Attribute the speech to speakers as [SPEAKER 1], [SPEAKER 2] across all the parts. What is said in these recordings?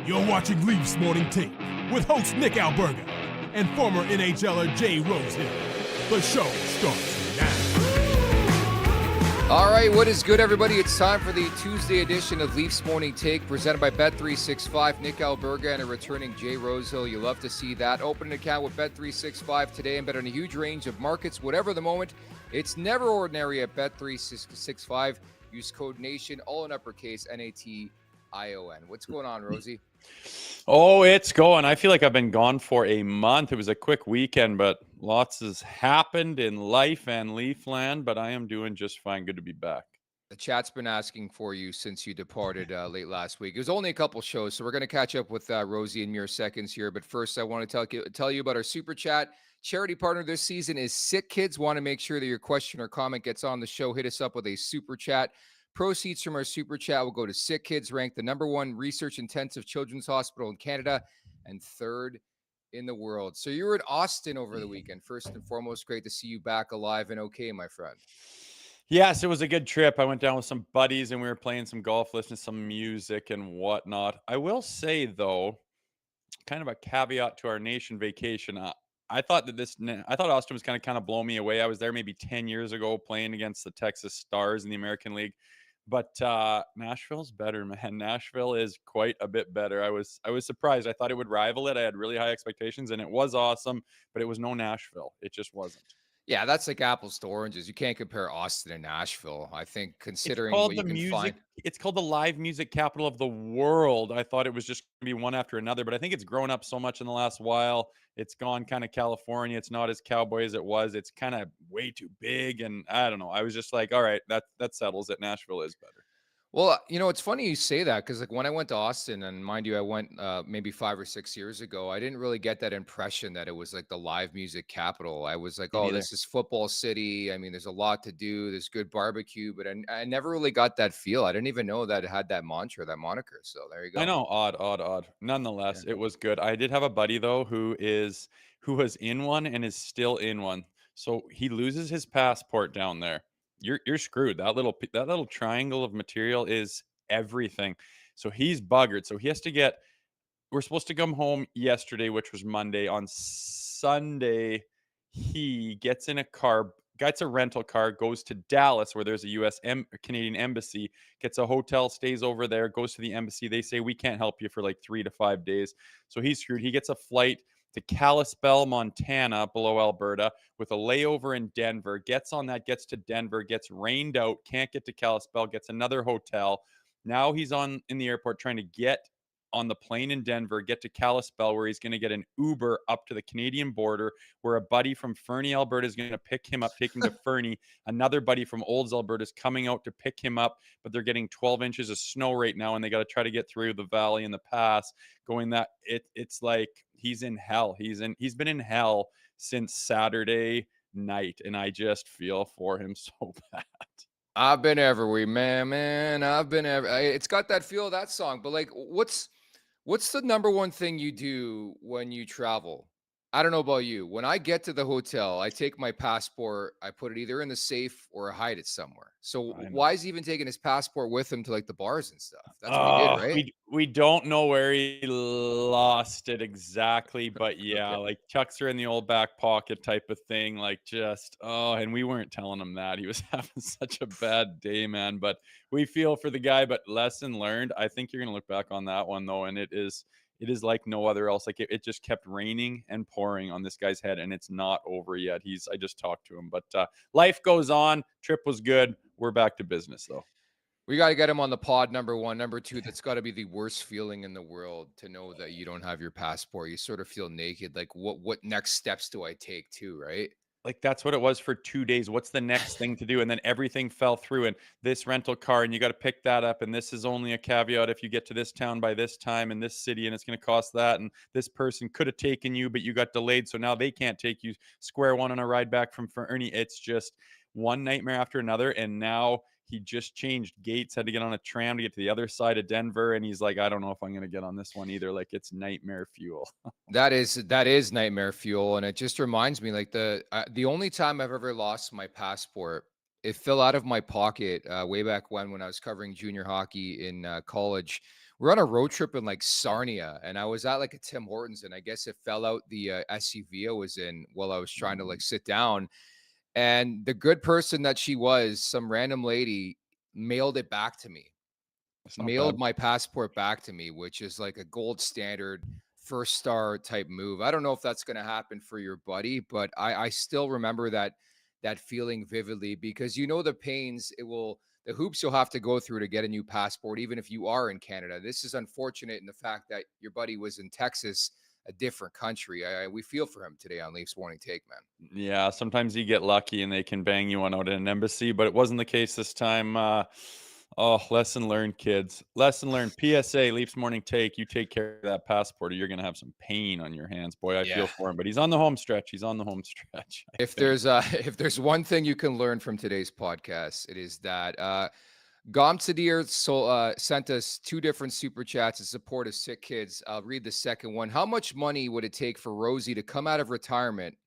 [SPEAKER 1] You're watching Leafs Morning Take with host Nick Alberga and former NHLer Jay Rosehill. The show starts now.
[SPEAKER 2] All right, what is good, everybody? It's time for the Tuesday edition of Leafs Morning Take, presented by Bet365. Nick Alberga and a returning Jay Rosehill. You love to see that. Open an account with Bet365 today and bet on a huge range of markets, whatever the moment. It's never ordinary at Bet365. Use code NATION, all in uppercase, NATION. What's going on, Rosie?
[SPEAKER 3] Oh, it's going. I feel like I've been gone for a month. It was a quick weekend, but lots has happened in life and Leafland, but I am doing just fine. Good to be back.
[SPEAKER 2] The chat's been asking for you since you departed late last week. It was only a couple shows, so we're going to catch up with Rosie in mere seconds here. But first, I want to tell you about our Super Chat. Charity partner this season is Sick Kids. Want to make sure that your question or comment gets on the show. Hit us up with a Super Chat. Proceeds from our Super Chat will go to Sick Kids, ranked the #1 research-intensive children's hospital in Canada and third in the world. So you were in Austin over the weekend. First and foremost, great to see you back alive and okay, my friend.
[SPEAKER 3] Yes, it was a good trip. I went down with some buddies and we were playing some golf, listening to some music and whatnot. I will say, though, kind of a caveat to our nation vacation. I thought Austin was kind of blow me away. I was there maybe 10 years ago playing against the Texas Stars in the American League. But Nashville's better, man. Nashville is quite a bit better. I was surprised. I thought it would rival it. I had really high expectations, and it was awesome, but it was no Nashville. It just wasn't.
[SPEAKER 2] Yeah, that's like apples to oranges. You can't compare Austin and Nashville. I think considering
[SPEAKER 3] It's called
[SPEAKER 2] what you
[SPEAKER 3] the
[SPEAKER 2] can
[SPEAKER 3] music.
[SPEAKER 2] find.
[SPEAKER 3] It's called the live music capital of the world. I thought it was just going to be one after another, but I think it's grown up so much in the last while. It's gone kind of California. It's not as cowboy as it was. It's kind of way too big, and I don't know. I was just like, all right, that settles it. Nashville is better.
[SPEAKER 2] Well, it's funny you say that because, like, when I went to Austin, and mind you, I went maybe 5 or 6 years ago, I didn't really get that impression that it was like the live music capital. I was like,
[SPEAKER 3] Me
[SPEAKER 2] oh,
[SPEAKER 3] neither.
[SPEAKER 2] this is football city. I mean, there's a lot to do. There's good barbecue, but I never really got that feel. I didn't even know that it had that mantra, that moniker. So there you go.
[SPEAKER 3] I know, odd. Nonetheless,
[SPEAKER 2] Yeah.
[SPEAKER 3] it was good. I did have a buddy though who was in one and is still in one. So he loses his passport down there. You're screwed. That little triangle of material is everything. So he's buggered. So he has to get. We're supposed to come home yesterday, which was Monday. On Sunday, he gets in a car, gets a rental car, goes to Dallas, where there's a Canadian embassy, gets a hotel, stays over there, goes to the embassy. They say, we can't help you for like 3 to 5 days. So he's screwed. He gets a flight to Kalispell, Montana, below Alberta, with a layover in Denver, gets on that, gets to Denver, gets rained out, can't get to Kalispell, gets another hotel. Now he's in the airport trying to get on the plane in Denver, get to Kalispell, where he's going to get an Uber up to the Canadian border, where a buddy from Fernie, Alberta is going to pick him up, take him to Fernie. Another buddy from Olds, Alberta is coming out to pick him up, but they're getting 12 inches of snow right now, and they got to try to get through the valley and the pass. It's like he's in hell. He's been in hell since Saturday night, and I just feel for him so bad.
[SPEAKER 2] I've been everywhere, man. I've been it's got that feel of that song, but like, what's the #1 thing you do when you travel? I don't know about you. When I get to the hotel, I take my passport, I put it either in the safe or I hide it somewhere. So why is he even taking his passport with him to like the bars and stuff? That's what he did, right?
[SPEAKER 3] We don't know where he lost it exactly, but yeah,
[SPEAKER 2] Okay.
[SPEAKER 3] like chucks are in the old back pocket type of thing. Like and we weren't telling him that. He was having such a bad day, man. But we feel for the guy, but lesson learned. I think you're gonna look back on that one though, and it is like no other else. Like it just kept raining and pouring on this guy's head, and it's not over yet. I just talked to him, but life goes on. Trip was good. We're back to business though.
[SPEAKER 2] We got to get him on the pod, #1. #2, that's got to be the worst feeling in the world to know that you don't have your passport. You sort of feel naked. Like, what next steps do I take too, right?
[SPEAKER 3] Like that's what it was for 2 days. What's the next thing to do? And then everything fell through, and this rental car, and you got to pick that up. And this is only a caveat if you get to this town by this time in this city, and it's going to cost that. And this person could have taken you, but you got delayed. So now they can't take you square one on a ride back from Fernie. It's just one nightmare after another. And now he just changed gates, had to get on a tram to get to the other side of Denver. And he's like, I don't know if I'm going to get on this one either. Like it's nightmare fuel.
[SPEAKER 2] That is nightmare fuel, and it just reminds me, like the only time I've ever lost my passport, it fell out of my pocket way back when I was covering junior hockey in college. we're on a road trip in like Sarnia, and I was at like a Tim Hortons, and I guess it fell out the SUV I was in while I was trying to like sit down. And the good person that she was, some random lady, mailed it back to me.
[SPEAKER 3] It's not bad.
[SPEAKER 2] Mailed my passport back to me, which is like a gold standard first star type move. I don't know if that's going to happen for your buddy, but I still remember that feeling vividly, because you know the pains the hoops you'll have to go through to get a new passport, even if you are in Canada. This is unfortunate in the fact that your buddy was in Texas, a different country. We feel for him today on Leafs Morning Take, man.
[SPEAKER 3] Yeah, sometimes you get lucky and they can bang you one out in an embassy, but it wasn't the case this time. Oh, lesson learned, kids. Lesson learned. PSA, Leafs Morning Take. You take care of that passport or you're going to have some pain on your hands. Boy, I feel for him, but he's on the home stretch. He's on the home stretch.
[SPEAKER 2] If there's if there's one thing you can learn from today's podcast, it is that Gomsadir sent us 2 different super chats in support of sick kids. I'll read the second one. How much money would it take for Rosie to come out of retirement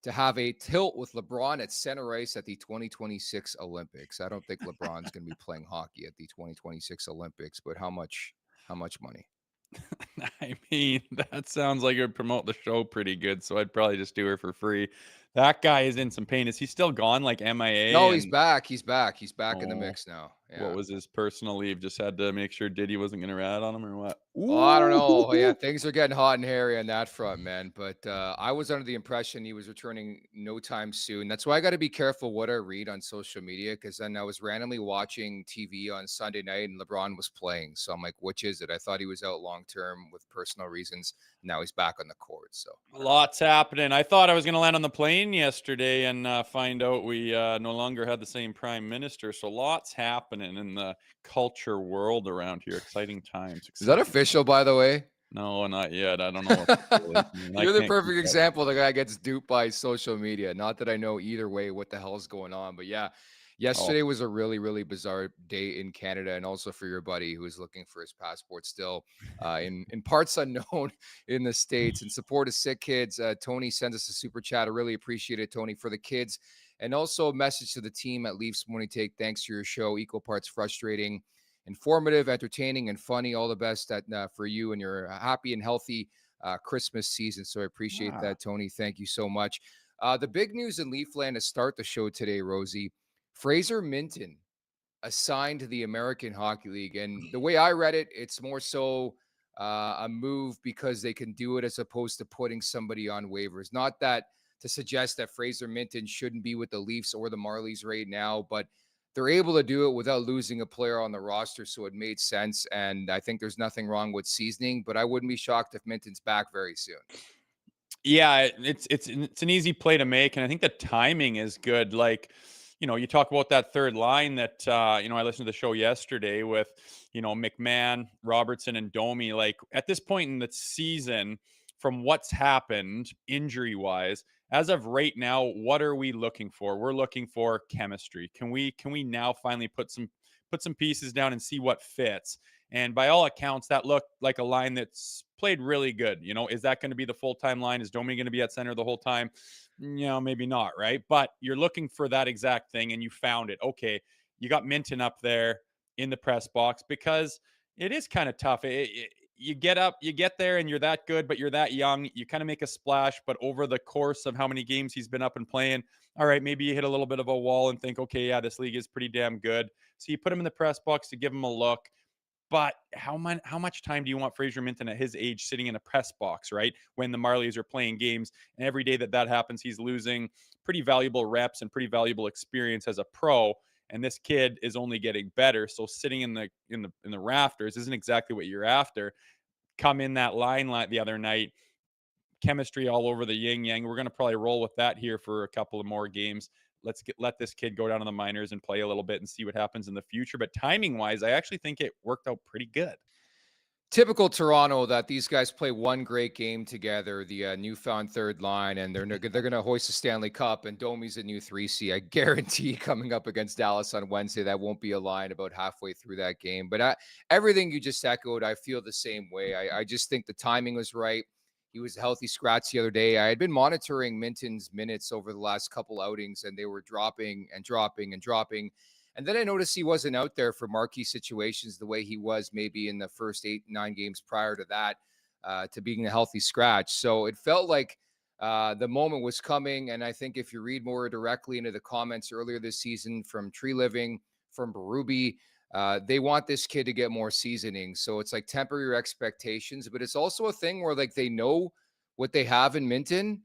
[SPEAKER 2] to have a tilt with LeBron at center ice at the 2026 Olympics? I don't think LeBron's going to be playing hockey at the 2026 Olympics, but how much money?
[SPEAKER 3] I mean, that sounds like it would promote the show pretty good, so I'd probably just do her for free. That guy is in some pain. Is he still gone, like MIA?
[SPEAKER 2] No, he's back. He's back. He's back in the
[SPEAKER 3] Oh,
[SPEAKER 2] mix now.
[SPEAKER 3] what
[SPEAKER 2] Yeah.
[SPEAKER 3] was his personal leave? Just had to make sure Diddy wasn't going to rat on him or what?
[SPEAKER 2] Oh, I don't know. Yeah,
[SPEAKER 3] Ooh.
[SPEAKER 2] things are getting hot and hairy on that front, man. But I was under the impression he was returning no time soon. That's why I got to be careful what I read on social media, because then I was randomly watching TV on Sunday night and LeBron was playing. So I'm like, which is it? I thought he was out long term with personal reasons. Now he's back on the court. So
[SPEAKER 3] Lots happening. I thought I was going to land on the plane yesterday and find out we no longer had the same prime minister. So lots happening in the culture world around here. Exciting times.
[SPEAKER 2] is that official, by the way?
[SPEAKER 3] No, not yet. I don't know what the deal is, man. I
[SPEAKER 2] You're the
[SPEAKER 3] can't
[SPEAKER 2] perfect
[SPEAKER 3] keep up.
[SPEAKER 2] example. The guy gets duped by social media. Not that I know either way what the hell's going on, but yeah,
[SPEAKER 3] Oh,
[SPEAKER 2] yesterday was a really, really bizarre day in Canada, and also for your buddy who is looking for his passport still in parts unknown in the States. In support of sick kids, Tony sends us a super chat. I really appreciate it, Tony, for the kids, and also a message to the team at Leafs Morning Take. Thanks for your show. Equal parts frustrating, informative, entertaining, and funny. All the best for you and your happy and healthy Christmas season. So I appreciate
[SPEAKER 3] ah,
[SPEAKER 2] that, Tony. Thank you so much. The big news in Leafland to start the show today, Rosie: Fraser Minten assigned to the American Hockey League. And the way I read it, it's more so a move because they can do it as opposed to putting somebody on waivers. Not that to suggest that Fraser Minten shouldn't be with the Leafs or the Marlies right now, but they're able to do it without losing a player on the roster. So it made sense. And I think there's nothing wrong with seasoning, but I wouldn't be shocked if Minten's back very soon.
[SPEAKER 3] yeah, it's an easy play to make, and I think the timing is good. Like, you talk about that third line that I listened to the show yesterday with, McMahon, Robertson, and Domi. Like at this point in the season, from what's happened injury wise, as of right now, what are we looking for? We're looking for chemistry. Can we now finally put some pieces down and see what fits? And by all accounts, that looked like a line that's played really good. Is that going to be the full-time line? Is Domi going to be at center the whole time? Maybe not, right? But you're looking for that exact thing, and you found it. Okay, you got Minten up there in the press box because it is kind of tough. You get there, and you're that good, but you're that young. You kind of make a splash, but over the course of how many games he's been up and playing, all right, maybe you hit a little bit of a wall and think, okay, yeah, this league is pretty damn good. So you put him in the press box to give him a look. But how much time do you want Fraser Minten at his age sitting in a press box, right? When the Marlies are playing games, and every day that happens, he's losing pretty valuable reps and pretty valuable experience as a pro. And this kid is only getting better. So sitting in the rafters isn't exactly what you're after. Come in that line the other night, chemistry all over the yin yang. We're going to probably roll with that here for a couple of more games. Let this kid go down to the minors and play a little bit and see what happens in the future. But timing wise, I actually think it worked out pretty good.
[SPEAKER 2] Typical Toronto that these guys play one great game together, the newfound third line, and they're going to hoist the Stanley Cup, and Domi's a new 3C. I guarantee coming up against Dallas on Wednesday, that won't be a line about halfway through that game. But everything you just echoed, I feel the same way. I just think the timing was right. He was a healthy scratch the other day. I had been monitoring Minten's minutes over the last couple outings, and they were dropping and dropping and dropping. And then I noticed he wasn't out there for marquee situations the way he was maybe in the first 8-9 games prior to that, to being a healthy scratch. So it felt like the moment was coming. And I think if you read more directly into the comments earlier this season from Tree Living, from Berube, they want this kid to get more seasoning. So it's like temper your expectations, but it's also a thing where like they know what they have in Minten.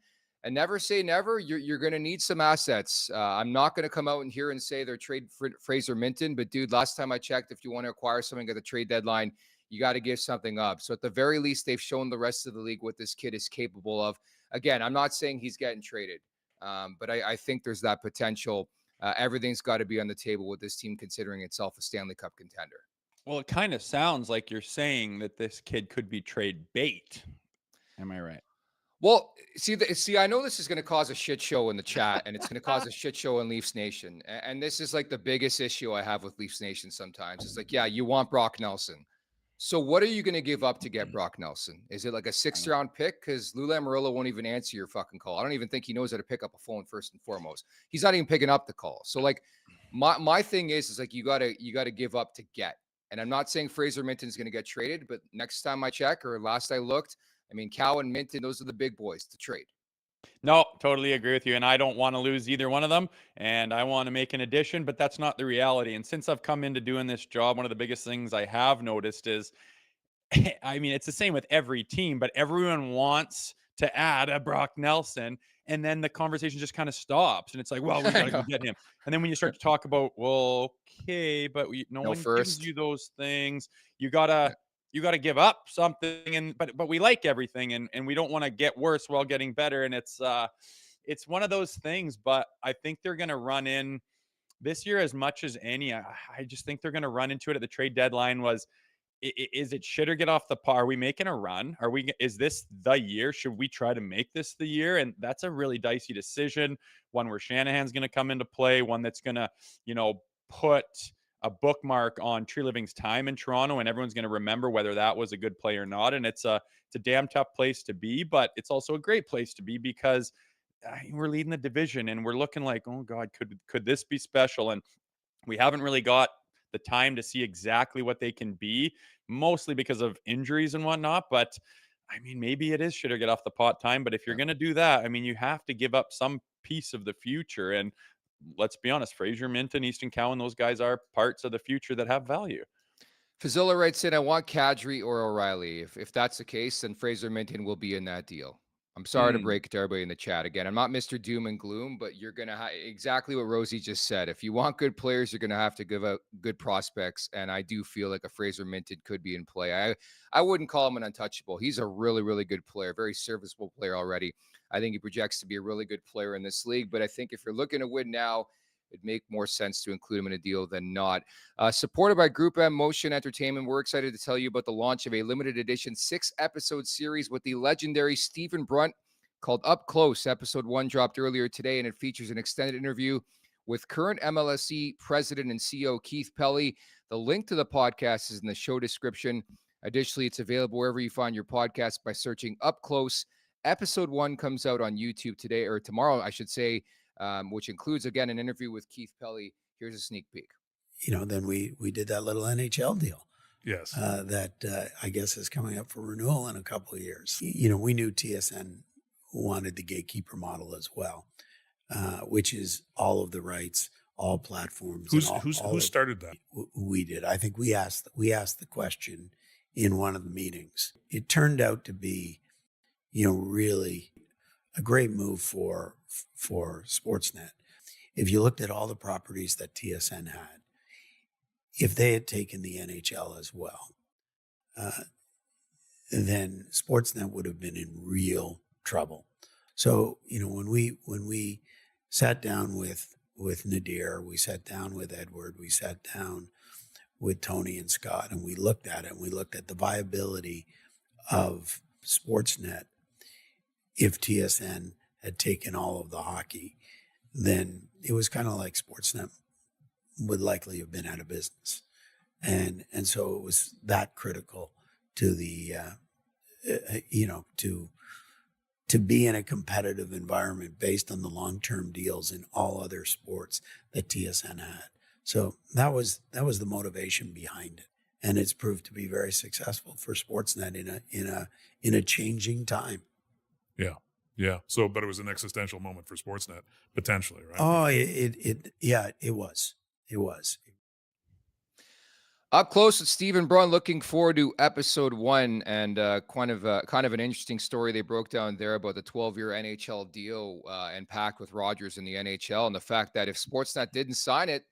[SPEAKER 2] And never say never. You're going to need some assets. I'm not going to come out and here and say they're trade Fraser Minten, but dude, last time I checked, if you want to acquire something at the trade deadline, you got to give something up. So at the very least, they've shown the rest of the league what this kid is capable of. Again, I'm not saying he's getting traded, but I think there's that potential. Everything's got to be on the table with this team considering itself a Stanley Cup contender.
[SPEAKER 3] Well, it kind of sounds like you're saying that this kid could be trade bait. Am I right?
[SPEAKER 2] Well, see, I know this is going to cause a shit show in the chat, and it's going to cause a shit show in Leafs Nation. And this is like the biggest issue I have with Leafs Nation sometimes. It's like, yeah, you want Brock Nelson. So what are you going to give up to get Brock Nelson? Is it like a 6th-round pick? Because Lou Lamoriello won't even answer your fucking call. I don't even think he knows how to pick up a phone first and foremost. He's not even picking up the call. So like my thing is like you gotta give up to get. And I'm not saying Fraser Minten is going to get traded, but next time I check or last I looked, I mean, Cal and Minten, those are the big boys to trade.
[SPEAKER 3] No, totally agree with you. And I don't want to lose either one of them. And I want to make an addition, but that's not the reality. And since I've come into doing this job, one of the biggest things I have noticed is, I mean, it's the same with every team, but everyone wants to add a Brock Nelson. And then the conversation just kind of stops. And it's like, well, we got to go get him. And then when you start to talk about, well, okay, but no one gives you those things. You got to give up something, and but we like everything, and we don't want to get worse while getting better. And it's one of those things. But I think they're going to run in this year as much as any. I just think they're going to run into it at the trade deadline. Is it shit or get off the pot? Are we making a run? Is this the year? Should we try to make this the year? And that's a really dicey decision. One where Shanahan's going to come into play. One that's going to, put a bookmark on Tree Living's time in Toronto, and everyone's going to remember whether that was a good play or not. And it's a damn tough place to be, but it's also a great place to be because we're leading the division and we're looking like, oh God, could this be special? And we haven't really got the time to see exactly what they can be, mostly because of injuries and whatnot. But I mean, maybe it is shit or get off the pot time. But if you're going to do that, I mean, you have to give up some piece of the future. And let's be honest, Fraser Minten, Easton Cowan, those guys are parts of the future that have value.
[SPEAKER 2] Fazilla writes in, I want Kadri or O'Reilly. If that's the case, then Fraser Minten will be in that deal. I'm sorry to break it to everybody in the chat again. I'm not Mr. Doom and Gloom, but you're going to have exactly what Rosie just said. If you want good players, you're going to have to give out good prospects. And I do feel like a Fraser Minten could be in play. I wouldn't call him an untouchable. He's a really, really good player, very serviceable player already. I think he projects to be a really good player in this league. But I think if you're looking to win now, it'd make more sense to include him in a deal than not. Supported by Group M Motion Entertainment, we're excited to tell you about the launch of a limited edition 6-episode series with the legendary Stephen Brunt called Up Close. Episode 1 dropped earlier today, and it features an extended interview with current MLSE president and CEO Keith Pelley. The link to the podcast is in the show description. Additionally, it's available wherever you find your podcast by searching Up Close. Episode 1 comes out on YouTube today, or tomorrow, I should say, which includes, again, an interview with Keith Pelley. Here's a sneak peek.
[SPEAKER 4] Then we did that little NHL deal.
[SPEAKER 1] Yes.
[SPEAKER 4] That I guess is coming up for renewal in a couple of years. We knew TSN wanted the gatekeeper model as well, which is all of the rights, all platforms.
[SPEAKER 1] Who started that?
[SPEAKER 4] We did. I think we asked the question in one of the meetings. It turned out to be, really a great move for Sportsnet. If you looked at all the properties that TSN had, if they had taken the NHL as well, then Sportsnet would have been in real trouble. So, when we sat down with Nadir, we sat down with Edward, we sat down with Tony and Scott, and we looked at it, and we looked at the viability of Sportsnet. If TSN had taken all of the hockey, then it was kind of like Sportsnet would likely have been out of business. And so it was that critical to the, to be in a competitive environment based on the long-term deals in all other sports that TSN had. So that was the motivation behind it, and it's proved to be very successful for Sportsnet in a changing time.
[SPEAKER 5] Yeah. Yeah. So, but it was an existential moment for Sportsnet, potentially, right?
[SPEAKER 4] Oh, it was. It was.
[SPEAKER 2] Up close with Stephen Brunt. Looking forward to episode 1, and kind of an interesting story they broke down there about the 12-year NHL deal and pact with Rogers in the NHL, and the fact that if Sportsnet didn't sign it,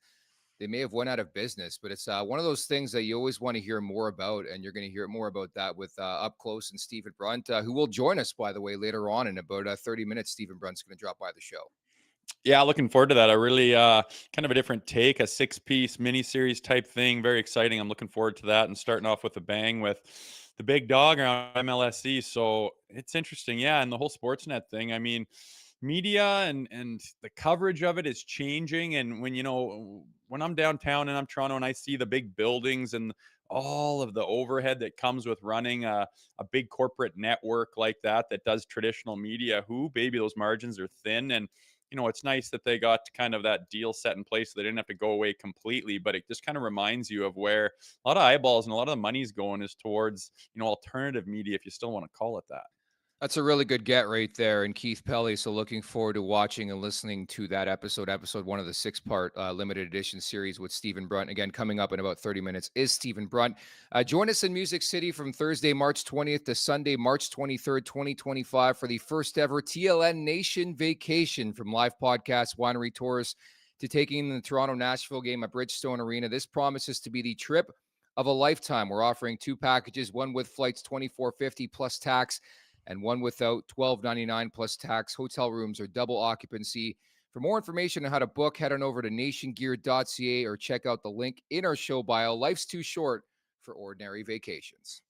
[SPEAKER 2] they may have went out of business. But it's one of those things that you always want to hear more about, and you're going to hear more about that with Up Close and Stephen Brunt, who will join us, by the way, later on in about 30 minutes. Stephen Brunt's going to drop by the show.
[SPEAKER 3] Yeah, looking forward to that. I really kind of a different take, a 6-piece miniseries type thing. Very exciting. I'm looking forward to that, and starting off with a bang with the big dog around MLSE. So it's interesting. Yeah, and the whole Sportsnet thing. I mean, media and the coverage of it is changing. And when I'm downtown and I'm Toronto and I see the big buildings and all of the overhead that comes with running a big corporate network like that does traditional media, baby, those margins are thin. And it's nice that they got kind of that deal set in place so they didn't have to go away completely, but it just kind of reminds you of where a lot of eyeballs and a lot of the money's going is towards, alternative media, if you still want to call it that.
[SPEAKER 2] That's a really good get right there, and Keith Pelley. So looking forward to watching and listening to that episode 1 of the 6-part limited edition series with Stephen Brunt. Again, coming up in about 30 minutes is Stephen Brunt. Join us in Music City from Thursday, March 20th to Sunday, March 23rd, 2025 for the first ever TLN Nation vacation, from live podcasts, winery tours, to taking the Toronto-Nashville game at Bridgestone Arena. This promises to be the trip of a lifetime. We're offering 2 packages, one with flights $24.50 plus tax, and one without $12.99 plus tax. Hotel rooms are double occupancy. For more information on how to book, head on over to nationgear.ca or check out the link in our show bio. Life's too short for ordinary vacations.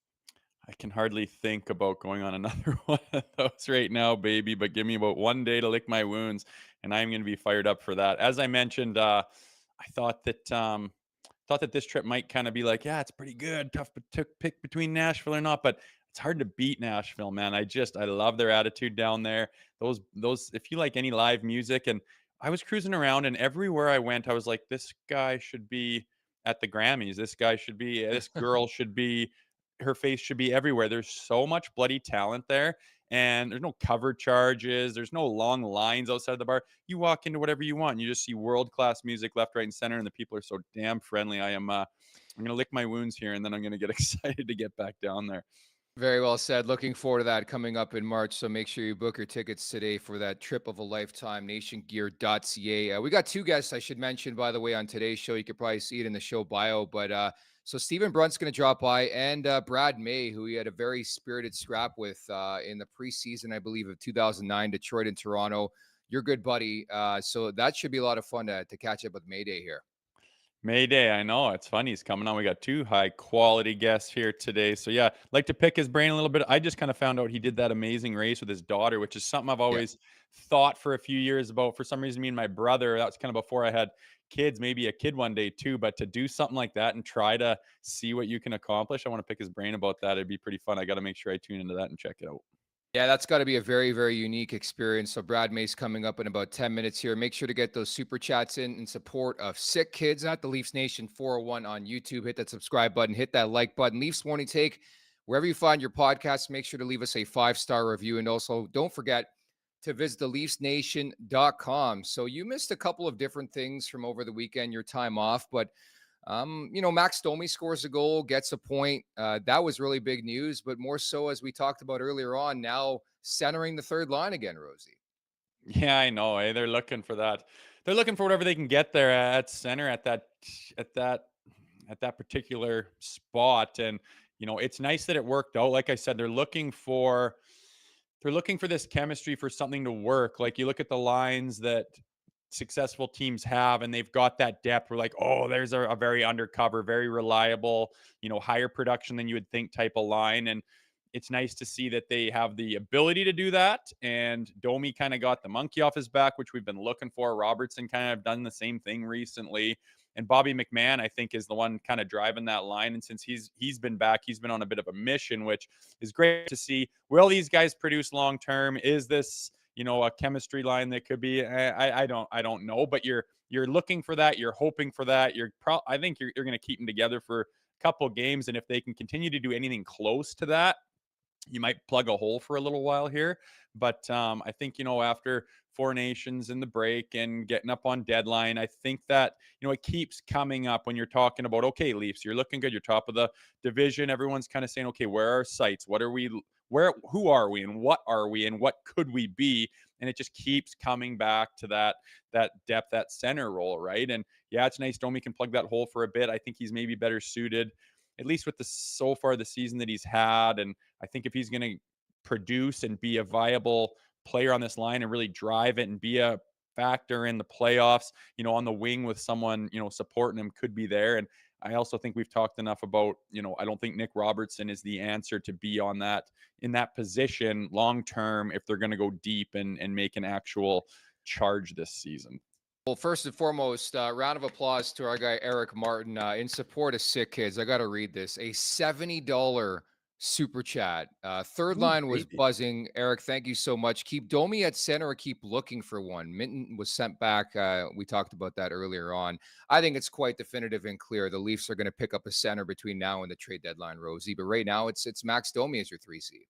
[SPEAKER 3] I can hardly think about going on another one of those right now, baby, but give me about one day to lick my wounds, and I'm going to be fired up for that. As I mentioned, I thought that this trip might kind of be like, yeah, it's pretty good. Tough to pick between Nashville or not, but it's hard to beat Nashville, man. I love their attitude down there. Those, if you like any live music, and I was cruising around, and everywhere I went, I was like, this guy should be at the Grammys. This girl should be, her face should be everywhere. There's so much bloody talent there, and there's no cover charges. There's no long lines outside the bar. You walk into whatever you want, and you just see world-class music left, right, and center, and the people are so damn friendly. I'm going to lick my wounds here, and then I'm going to get excited to get back down there.
[SPEAKER 2] Very well said. Looking forward to that coming up in March. So make sure you book your tickets today for that trip of a lifetime, nationgear.ca. We got 2 guests I should mention, by the way, on today's show. You could probably see it in the show bio. But so Stephen Brunt's going to drop by, and Brad May, who he had a very spirited scrap with in the preseason, I believe, of 2009, Detroit and Toronto. Your good buddy. So that should be a lot of fun to catch up with Mayday here.
[SPEAKER 3] Mayday, I know. It's funny. He's coming on. We got 2 high quality guests here today. So yeah, like to pick his brain a little bit. I just kind of found out he did that amazing race with his daughter, which is something I've always thought for a few years about. For some reason, me and my brother, that was kind of before I had kids, maybe a kid one day too, but to do something like that and try to see what you can accomplish, I want to pick his brain about that. It'd be pretty fun. I got to make sure I tune into that and check it out.
[SPEAKER 2] Yeah, that's got to be a very, very unique experience. So Brad May's coming up in about 10 minutes here. Make sure to get those super chats in support of Sick Kids, not the Leafs Nation 401 on YouTube. Hit that subscribe button, hit that like button. Leafs Morning Take, wherever you find your podcasts, make sure to leave us a 5-star review. And also don't forget to visit theleafsnation.com. So you missed a couple of different things from over the weekend, your time off, but Max Domi scores a goal, gets a point. That was really big news, but more so, as we talked about earlier on, now centering the third line again, Rosie.
[SPEAKER 3] Yeah, I know. They're looking for that. They're looking for whatever they can get there at center at that particular spot. And it's nice that it worked out. Like I said, they're looking for this chemistry, for something to work. Like you look at the lines that successful teams have, and they've got that depth. We're like, oh, there's a very undercover, very reliable, higher production than you would think type of line. And it's nice to see that they have the ability to do that. And Domi kind of got the monkey off his back, which we've been looking for. Robertson kind of done the same thing recently. And Bobby McMahon, I think, is the one kind of driving that line. And since he's been back, he's been on a bit of a mission, which is great to see. Will these guys produce long term? Is this a chemistry line that could be. I don't know, but you're looking for that. You're hoping for that. I think you're going to keep them together for a couple games, and if they can continue to do anything close to that, you might plug a hole for a little while here. But I think, after Four Nations and the break and getting up on deadline, I think that, it keeps coming up when you're talking about, okay, Leafs, you're looking good. You're top of the division. Everyone's kind of saying, okay, where are our sights? Who are we and what are we and what could we be? And it just keeps coming back to that depth, that center role, right? And yeah, it's nice Domi can plug that hole for a bit. I think he's maybe better suited, at least with so far the season that he's had. And I think if he's going to produce and be a viable player on this line and really drive it and be a factor in the playoffs, on the wing with someone, supporting him could be there. And I also think we've talked enough about, I don't think Nick Robertson is the answer to be in that position long term if they're going to go deep and make an actual charge this season.
[SPEAKER 2] Well, first and foremost, round of applause to our guy Eric Martin in support of Sick Kids. I got to read this. A $70 super chat. Third line was buzzing. Eric, thank you so much. Keep Domi at center or keep looking for one. Minten was sent back. We talked about that earlier on. I think it's quite definitive and clear. The Leafs are going to pick up a center between now and the trade deadline, Rosie. But right now, it's Max Domi as your 3 seed.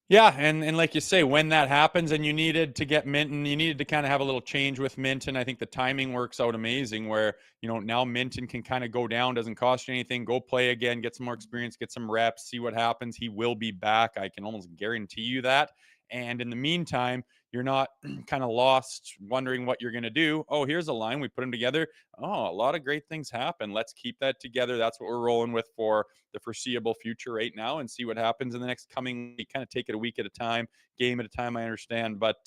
[SPEAKER 3] Yeah, and like you say, when that happens and you needed to get Minten, you needed to kind of have a little change with Minten. I think the timing works out amazing where, now Minten can kind of go down, doesn't cost you anything, go play again, get some more experience, get some reps, see what happens. He will be back. I can almost guarantee you that. And in the meantime, you're not kind of lost wondering what you're going to do. Oh, here's a line. We put them together. Oh, a lot of great things happen. Let's keep that together. That's what we're rolling with for the foreseeable future right now and see what happens in the next coming week. Kind of take it a week at a time, game at a time, I understand. But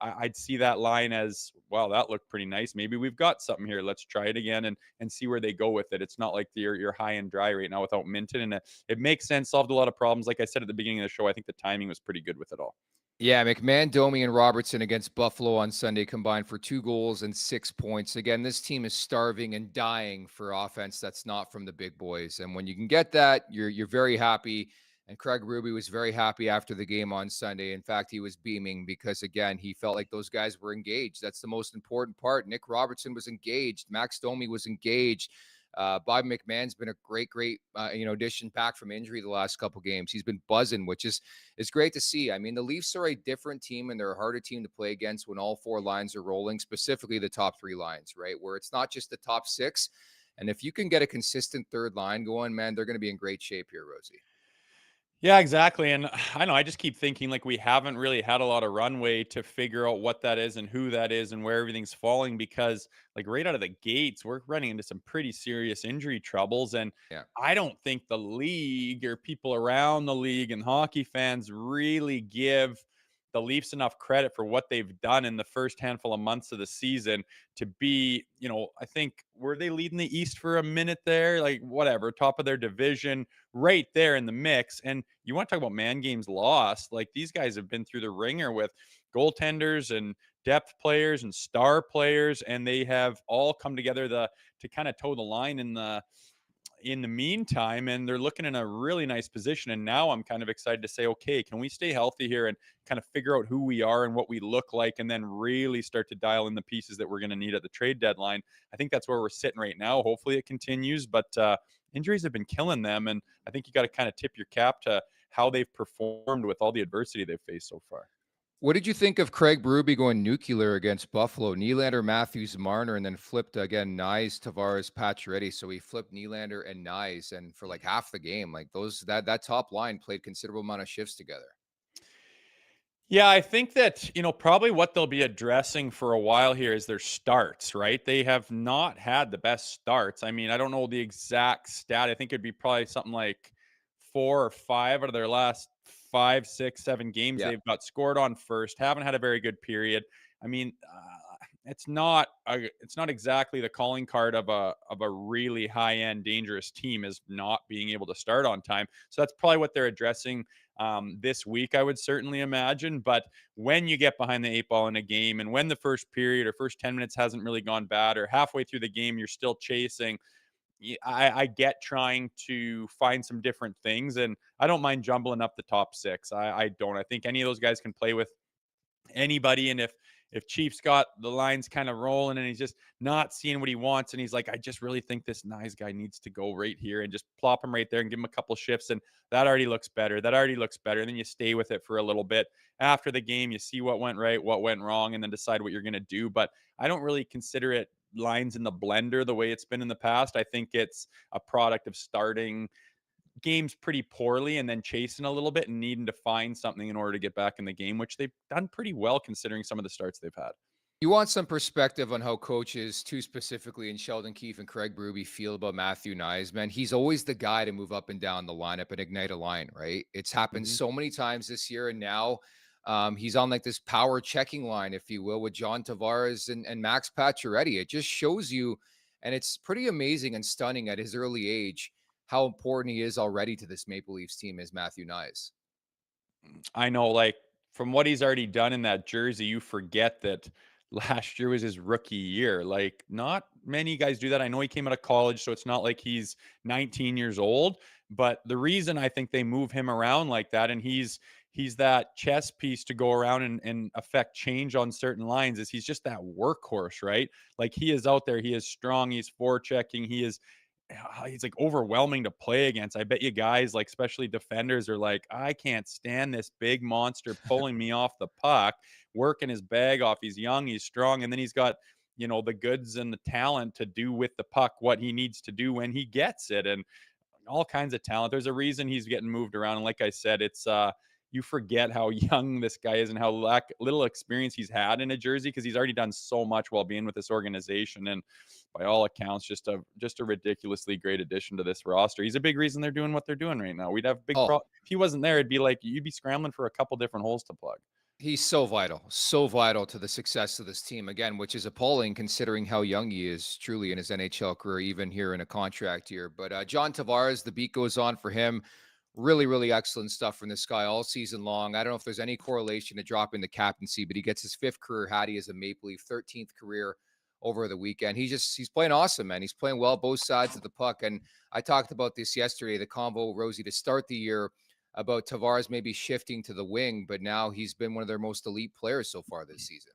[SPEAKER 3] I'd see that line as, wow, that looked pretty nice. Maybe we've got something here. Let's try it again and see where they go with it. It's not like you're high and dry right now without Minten. And it makes sense, solved a lot of problems. Like I said at the beginning of the show, I think the timing was pretty good with it all.
[SPEAKER 2] Yeah, McMahon, Domi, and Robertson against Buffalo on Sunday combined for 2 goals and 6 points. Again, this team is starving and dying for offense that's not from the big boys. And when you can get that, you're very happy. And Craig Berube was very happy after the game on Sunday. In fact, he was beaming because, again, he felt like those guys were engaged. That's the most important part. Nick Robertson was engaged. Max Domi was engaged. Bob McMahon's been a great addition back from injury the last couple games. He's been buzzing, which is great to see. I mean, the Leafs are a different team and they're a harder team to play against when all 4 lines are rolling, specifically the top 3 lines, right? Where it's not just the top 6. And if you can get a consistent third line going, man, they're going to be in great shape here, Rosie.
[SPEAKER 3] Yeah, exactly. And I know I just keep thinking like we haven't really had a lot of runway to figure out what that is and who that is and where everything's falling because like right out of the gates, we're running into some pretty serious injury troubles. And
[SPEAKER 2] yeah.
[SPEAKER 3] I don't think the league or people around the league and hockey fans really give the Leafs enough credit for what they've done in the first handful of months of the season to be, I think, were they leading the East for a minute there? Like, whatever, top of their division, right there in the mix. And you want to talk about man games lost. Like, these guys have been through the ringer with goaltenders and depth players and star players, and they have all come together to kind of toe the line in the meantime, and they're looking in a really nice position. And now I'm kind of excited to say, okay, can we stay healthy here and kind of figure out who we are and what we look like, and then really start to dial in the pieces that we're going to need at the trade deadline. I think that's where we're sitting right now. Hopefully it continues, but injuries have been killing them. And I think you got to kind of tip your cap to how they've performed with all the adversity they've faced so far.
[SPEAKER 2] What did you think of Craig Berube going nuclear against Buffalo? Nylander, Matthews, Marner, and then flipped again Knies, Tavares, Pacioretty. So he flipped Nylander and Knies, and for like half the game, like that top line played considerable amount of shifts together.
[SPEAKER 3] Yeah, I think that, probably what they'll be addressing for a while here is their starts, right? They have not had the best starts. I mean, I don't know the exact stat. I think it'd be probably something like 4 or 5 out of their last 5, 6, 7 games.
[SPEAKER 2] Yeah.
[SPEAKER 3] They've got scored on first, haven't had a very good period. I mean, it's not exactly the calling card of a really high end dangerous team is not being able to start on time. So that's probably what they're addressing this week, I would certainly imagine. But when you get behind the 8 ball in a game, and when the first period or first 10 minutes hasn't really gone bad, or halfway through the game you're still chasing, I get trying to find some different things, and I don't mind jumbling up the top 6. I don't. I think any of those guys can play with anybody. And if Chiefs got the lines kind of rolling and he's just not seeing what he wants, and he's like, I just really think this Knies guy needs to go right here, and just plop him right there and give him a couple shifts, and that already looks better. That already looks better. And then you stay with it for a little bit. After the game, you see what went right, what went wrong, and then decide what you're going to do. But I don't really consider it lines in the blender the way it's been in the past. I think it's a product of starting games pretty poorly and then chasing a little bit and needing to find something in order to get back in the game, which they've done pretty well considering some of the starts they've had.
[SPEAKER 2] You want some perspective on how coaches, too specifically in Sheldon Keefe and Craig Berube, feel about Matthew Knies, man. He's always the guy to move up and down the lineup and ignite a line, right? It's happened so many times this year, and now he's on like this power checking line, if you will, with John Tavares and Max Pacioretty. It just shows you, and it's pretty amazing and stunning at his early age, how important he is already to this Maple Leafs team as Matthew Knies.
[SPEAKER 3] I know, like, from what he's already done in that jersey, you forget that last year was his rookie year. Like, not many guys do that. I know he came out of college, so it's not like he's 19 years old. But the reason I think they move him around like that, and he's that chess piece to go around and affect change on certain lines, is he's just that workhorse, right? Like, he is out there, he is strong, he's forechecking, he's like overwhelming to play against. I bet you guys, like especially defenders, are like, I can't stand this big monster pulling me off the puck, working his bag off. He's young, he's strong, and then he's got, the goods and the talent to do with the puck what he needs to do when he gets it, and all kinds of talent. There's a reason he's getting moved around. And like I said, it's you forget how young this guy is and how little experience he's had in a jersey, because he's already done so much while being with this organization. And by all accounts, just a ridiculously great addition to this roster. He's a big reason they're doing what they're doing right now. We'd have big if he wasn't there, it'd be like you'd be scrambling for a couple different holes to plug.
[SPEAKER 2] He's so vital to the success of this team, again, which is appalling considering how young he is truly in his NHL career, even here in a contract year. But John Tavares, the beat goes on for him. Really, really excellent stuff from this guy all season long. I don't know if there's any correlation to dropping the captaincy, but he gets his 5th career hat. He is a Maple Leaf, 13th career over the weekend. He's playing awesome, man. He's playing well both sides of the puck. And I talked about this yesterday, the convo, Rosie, to start the year, about Tavares maybe shifting to the wing, but now he's been one of their most elite players so far this season.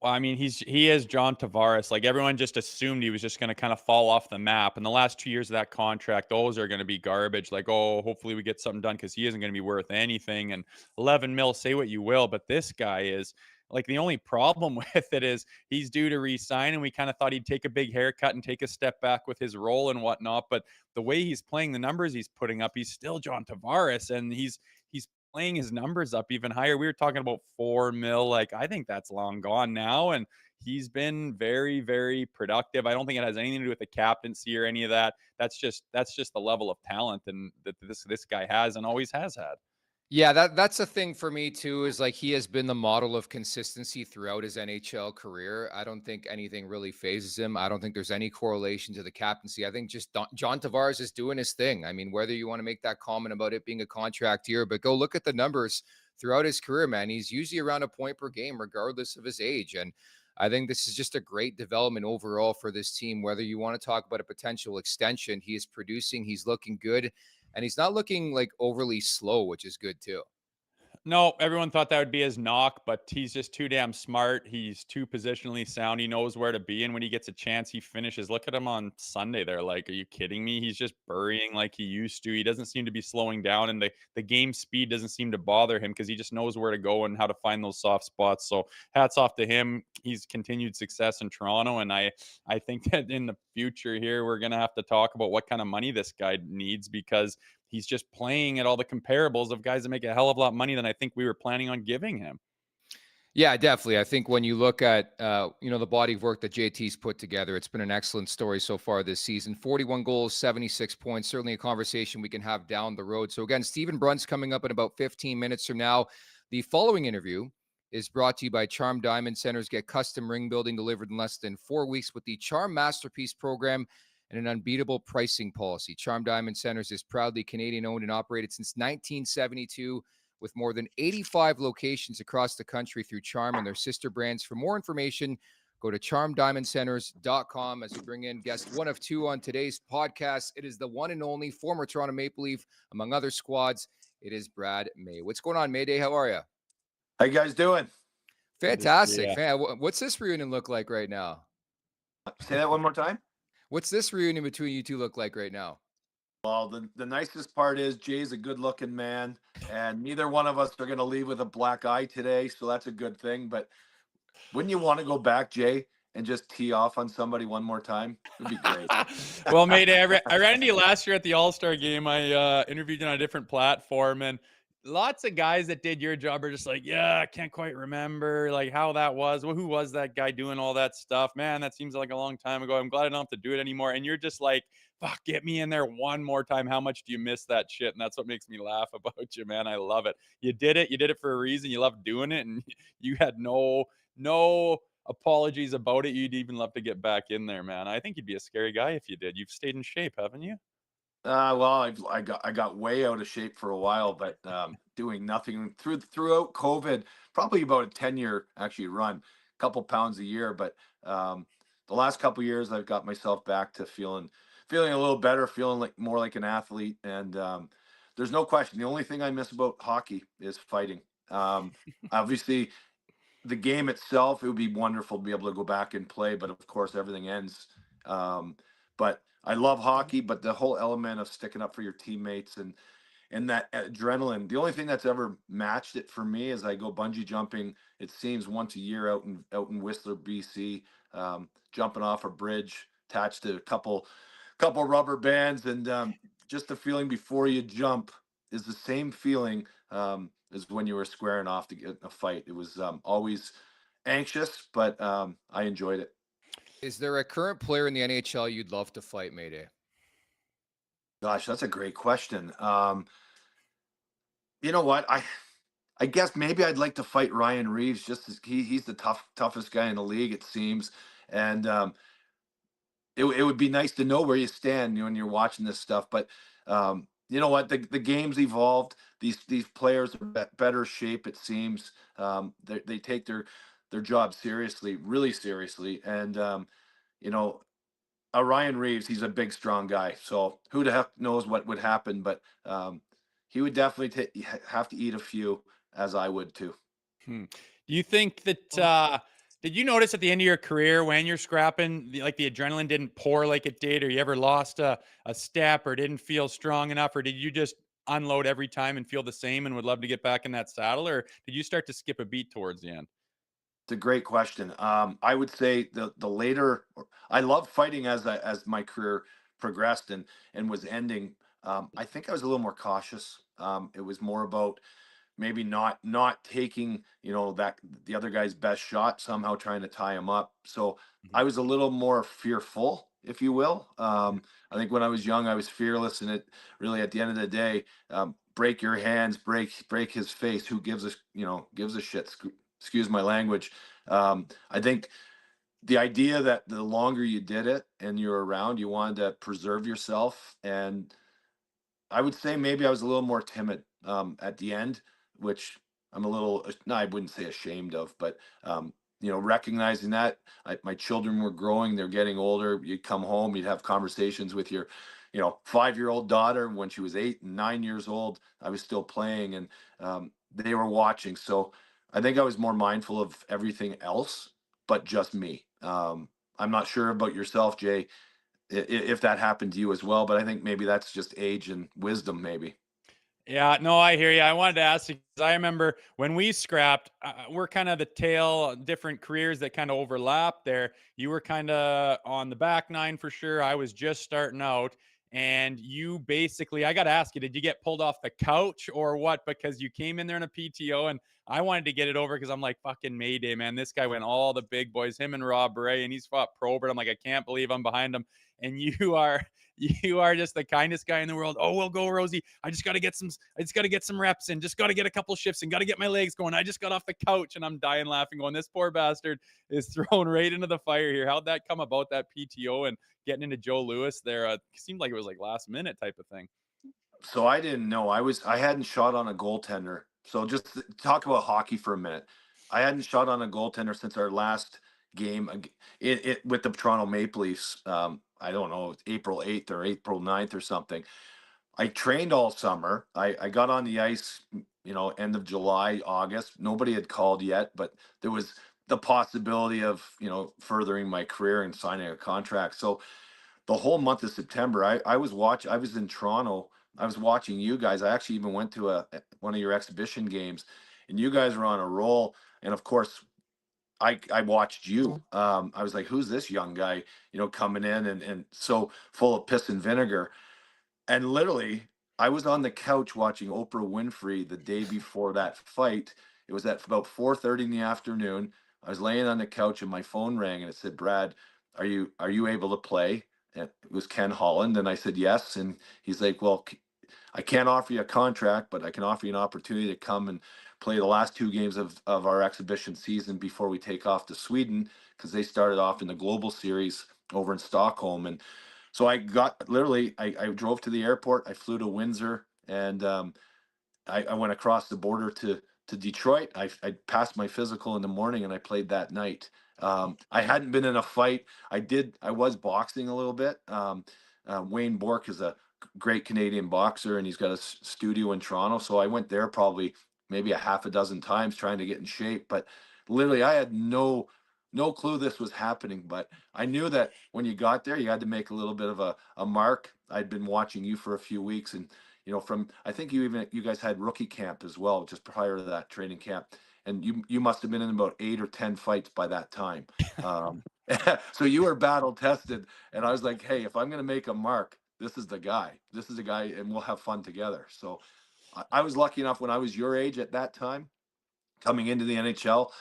[SPEAKER 3] Well, I mean, he is John Tavares. Like, everyone just assumed he was just going to kind of fall off the map. And the last 2 years of that contract, those are going to be garbage. Like, oh, hopefully we get something done, because he isn't going to be worth anything. And 11 mil, say what you will, but this guy is, like, the only problem with it is he's due to re-sign, and we kind of thought he'd take a big haircut and take a step back with his role and whatnot. But the way he's playing, the numbers he's putting up, he's still John Tavares, and he's playing his numbers up even higher. We were talking about 4 mil. Like, I think that's long gone now, and he's been very, very productive. I don't think it has anything to do with the captaincy or any of that. That's just the level of talent and that this guy has and always has had.
[SPEAKER 2] Yeah, that's a thing for me too, is like he has been the model of consistency throughout his NHL career. I don't think anything really phases him. I don't think there's any correlation to the captaincy. I think just John Tavares is doing his thing. I mean, whether you want to make that comment about it being a contract year, but go look at the numbers throughout his career, man. He's usually around a point per game, regardless of his age. And I think this is just a great development overall for this team. Whether you want to talk about a potential extension, he is producing, he's looking good. And he's not looking like overly slow, which is good too.
[SPEAKER 3] No, everyone thought that would be his knock, but he's just too damn smart. He's too positionally sound. He knows where to be. And when he gets a chance, he finishes. Look at him on Sunday there. Like, are you kidding me? He's just burying like he used to. He doesn't seem to be slowing down, and the game speed doesn't seem to bother him, because he just knows where to go and how to find those soft spots. So hats off to him. He's continued success in Toronto. And I think that in the future here, we're going to have to talk about what kind of money this guy needs, because he's just playing at all the comparables of guys that make a hell of a lot of money than I think we were planning on giving him.
[SPEAKER 2] Yeah, definitely. I think when you look at, the body of work that JT's put together, it's been an excellent story so far this season. 41 goals, 76 points, certainly a conversation we can have down the road. So again, Stephen Brunt's coming up in about 15 minutes from now. The following interview is brought to you by Charm Diamond Centers. Get custom ring building delivered in less than 4 weeks with the Charm Masterpiece program and an unbeatable pricing policy. Charm Diamond Centers is proudly Canadian-owned and operated since 1972, with more than 85 locations across the country through Charm and their sister brands. For more information, go to charmdiamondcenters.com. As we bring in guest 1 of 2 on today's podcast, it is the one and only former Toronto Maple Leaf, among other squads. It is Brad May. What's going on, Mayday? How are you?
[SPEAKER 6] How you guys doing?
[SPEAKER 2] Fantastic.
[SPEAKER 3] Yeah.
[SPEAKER 2] What's this reunion look like right now?
[SPEAKER 6] Say that one more time.
[SPEAKER 2] What's this reunion between you two look like right now?
[SPEAKER 6] Well, the nicest part is Jay's a good looking man, and neither one of us are going to leave with a black eye today. So that's a good thing. But wouldn't you want to go back, Jay, and just tee off on somebody one more time? It'd be great.
[SPEAKER 3] Well, Mayday, I ran into you last year at the All-Star game. I interviewed you on a different platform, and lots of guys that did your job are just like, yeah, I can't quite remember like how that was. Well, who was that guy doing all that stuff? Man, that seems like a long time ago. I'm glad I don't have to do it anymore. And you're just like, fuck, get me in there one more time. How much do you miss that shit? And that's what makes me laugh about you, man. I love it. You did it. You did it for a reason. You love doing it, and you had no apologies about it. You'd even love to get back in there, man. I think you'd be a scary guy if you did. You've stayed in shape, haven't you?
[SPEAKER 6] Well, I got way out of shape for a while, but doing nothing throughout COVID, probably about a 10-year actually run, a couple pounds a year. But the last couple years, I've got myself back to feeling a little better, feeling like more like an athlete. And there's no question. The only thing I miss about hockey is fighting. Obviously, the game itself, it would be wonderful to be able to go back and play, but of course, everything ends. But I love hockey, but the whole element of sticking up for your teammates and that adrenaline. The only thing that's ever matched it for me is I go bungee jumping. It seems once a year out in Whistler, BC, jumping off a bridge attached to a couple rubber bands, and just the feeling before you jump is the same feeling as when you were squaring off to get in a fight. It was always anxious, but I enjoyed it.
[SPEAKER 2] Is there a current player in the NHL you'd love to fight, Mayday?
[SPEAKER 6] Gosh, that's a great question. You know what? I guess maybe I'd like to fight Ryan Reeves. Just as he's the toughest guy in the league, it seems, and it would be nice to know where you stand when you're watching this stuff. But you know what? The game's evolved. These players are better shape, it seems. They take their job seriously, really seriously, and you know, Ryan Reeves, he's a big, strong guy. So who the heck knows what would happen? But he would definitely have to eat a few, as I would too.
[SPEAKER 3] Do you think that did you notice at the end of your career when you're scrapping, like the adrenaline didn't pour like it did, or you ever lost a step or didn't feel strong enough, or did you just unload every time and feel the same and would love to get back in that saddle, or did you start to skip a beat towards the end?
[SPEAKER 6] It's a great question. I would say the later, I loved fighting as my career progressed and was ending. I think I was a little more cautious. It was more about maybe not taking that the other guy's best shot, somehow trying to tie him up. So I was a little more fearful, if you will. I think when I was young, I was fearless, and it really, at the end of the day, break your hands, break his face. Who gives a shit? Excuse my language. I think the idea that the longer you did it and you're around, you wanted to preserve yourself. And I would say maybe I was a little more timid at the end, which I'm a little, no, I wouldn't say ashamed of, but recognizing that my children were growing, they're getting older. You'd come home, you'd have conversations with your 5-year-old daughter. When she was 8 and 9 years old, I was still playing, and they were watching. So I think I was more mindful of everything else, but just me. I'm not sure about yourself, Jay, if that happened to you as well, but I think maybe that's just age and wisdom, maybe.
[SPEAKER 3] Yeah, no, I hear you. I wanted to ask you, because I remember when we scrapped, we're kind of the tail, different careers that kind of overlap there. You were kind of on the back nine for sure. I was just starting out. And you basically, I got to ask you, did you get pulled off the couch or what? Because you came in there in a PTO, and I wanted to get it over because I'm like, fucking Mayday, man. This guy went all the big boys, him and Rob Ray, and he's fought Probert. I'm like, I can't believe I'm behind him. And you are just the kindest guy in the world. Oh, we'll go, Rosie. I just got to get some reps in. Just got to get a couple shifts and got to get my legs going. I just got off the couch, and I'm dying laughing going, this poor bastard is thrown right into the fire here. How'd that come about, that PTO and getting into Joe Louis there? Seemed like it was like last minute type of thing.
[SPEAKER 6] So I didn't know. I hadn't shot on a goaltender. So just talk about hockey for a minute. I hadn't shot on a goaltender since our last game with the Toronto Maple Leafs. I don't know, April 8th or April 9th or something. I trained all summer. I got on the ice, end of July, August. Nobody had called yet, but there was the possibility of, furthering my career and signing a contract. So the whole month of September, I was in Toronto. I was watching you guys. I actually even went to one of your exhibition games, and you guys were on a roll. And of course, I watched you. I was like, who's this young guy, coming in and so full of piss and vinegar. And literally, I was on the couch watching Oprah Winfrey the day before that fight. It was at about 4:30 in the afternoon. I was laying on the couch and my phone rang and it said, "Brad, are you able to play?" And it was Ken Holland, and I said yes. And he's like, "Well, I can't offer you a contract, but I can offer you an opportunity to come and play the last two games of our exhibition season before we take off to Sweden, because they started off in the Global Series over in Stockholm." And so I drove to the airport, I flew to Windsor, and I went across the border to Detroit. I passed my physical in the morning, and I played that night. I hadn't been in a fight. I was boxing a little bit. Wayne Bork is a great Canadian boxer, and he's got a studio in Toronto. So I went there probably maybe a half a dozen times trying to get in shape. But literally, I had no clue this was happening. But I knew that when you got there, you had to make a little bit of a mark. I'd been watching you for a few weeks, and from I think you guys had rookie camp as well, just prior to that training camp, and you must have been in about 8 or 10 fights by that time. Um, so you were battle tested, and I was like, hey, if I'm going to make a mark, this is the guy. This is the guy, and we'll have fun together. So I was lucky enough when I was your age at that time, coming into the NHL.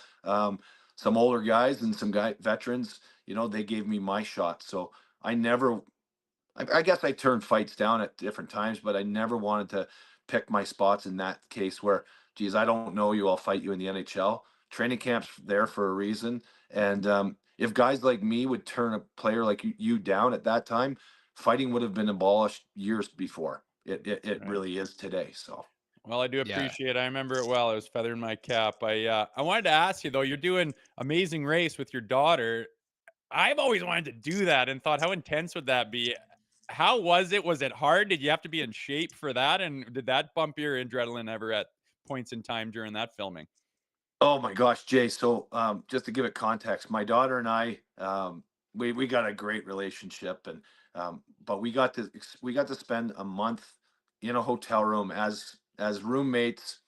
[SPEAKER 6] Some older guys and some veterans, they gave me my shot. So I never I guess I turned fights down at different times, but I never wanted to pick my spots in that case where, geez, I don't know you, I'll fight you in the NHL. Training camp's there for a reason. And if guys like me would turn a player like you down at that time, fighting would have been abolished years before. It
[SPEAKER 3] Right.
[SPEAKER 6] really is today. So.
[SPEAKER 3] Well, I do
[SPEAKER 2] Yeah.
[SPEAKER 3] appreciate it. I remember it well. I was feathering my cap. I wanted to ask you though, you're doing Amazing Race with your daughter. I've always wanted to do that and thought, how intense would that be? How was it? Was it hard? Did you have to be in shape for that? And did that bump your adrenaline ever at points in time during that filming?
[SPEAKER 6] Oh my gosh, Jay. So just to give it context, my daughter and I, we got a great relationship, and but we got to spend a month in a hotel room as roommates.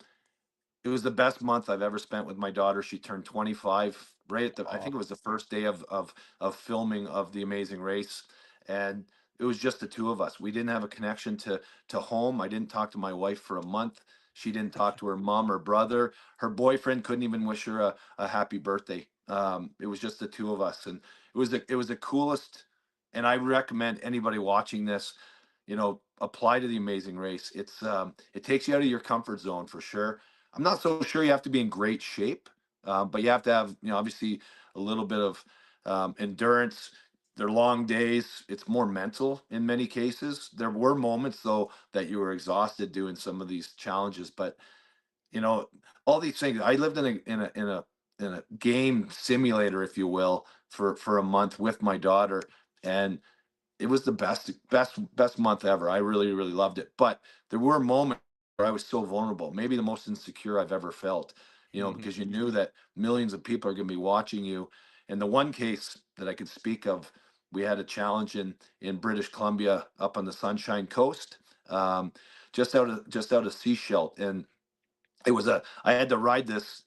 [SPEAKER 6] It was the best month I've ever spent with my daughter. She turned 25 right at I
[SPEAKER 3] Oh,
[SPEAKER 6] think it was the first day of filming of The Amazing Race, and it was just the two of us. We didn't have a connection to home. I didn't talk to my wife for a month. She didn't talk to her mom or brother. Her boyfriend couldn't even wish her a happy birthday. It was just the two of us, and it was the coolest. And I recommend anybody watching this, apply to The Amazing Race. It takes you out of your comfort zone for sure. I'm not so sure you have to be in great shape, but you have to have, obviously a little bit of endurance. They're long days. It's more mental in many cases. There were moments though that you were exhausted doing some of these challenges, but you know, all these things. I lived in a game simulator, if you will, for a month with my daughter, and it was the best month ever. I really really loved it. But there were moments where I was so vulnerable, maybe the most insecure I've ever felt.
[SPEAKER 3] mhm.
[SPEAKER 6] Because you knew that millions of people are going to be watching you. And the one case that I could speak of, we had a challenge in British Columbia up on the Sunshine Coast, just out of Seashell, and I had to ride this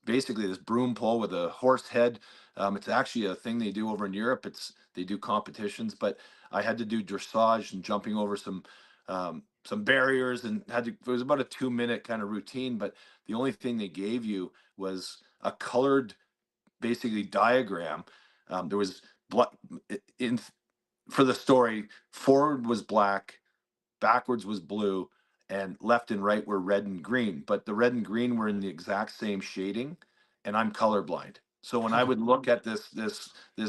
[SPEAKER 6] basically this broom pole with a horse head. It's actually a thing they do over in Europe. They do competitions, but I had to do dressage and jumping over some barriers, and it was about a 2 minute kind of routine. But the only thing they gave you was a colored basically diagram. There was black in for the story. Forward was black, backwards was blue, and left and right were red and green. But the red and green were in the exact same shading, and I'm colorblind. So when I would look at this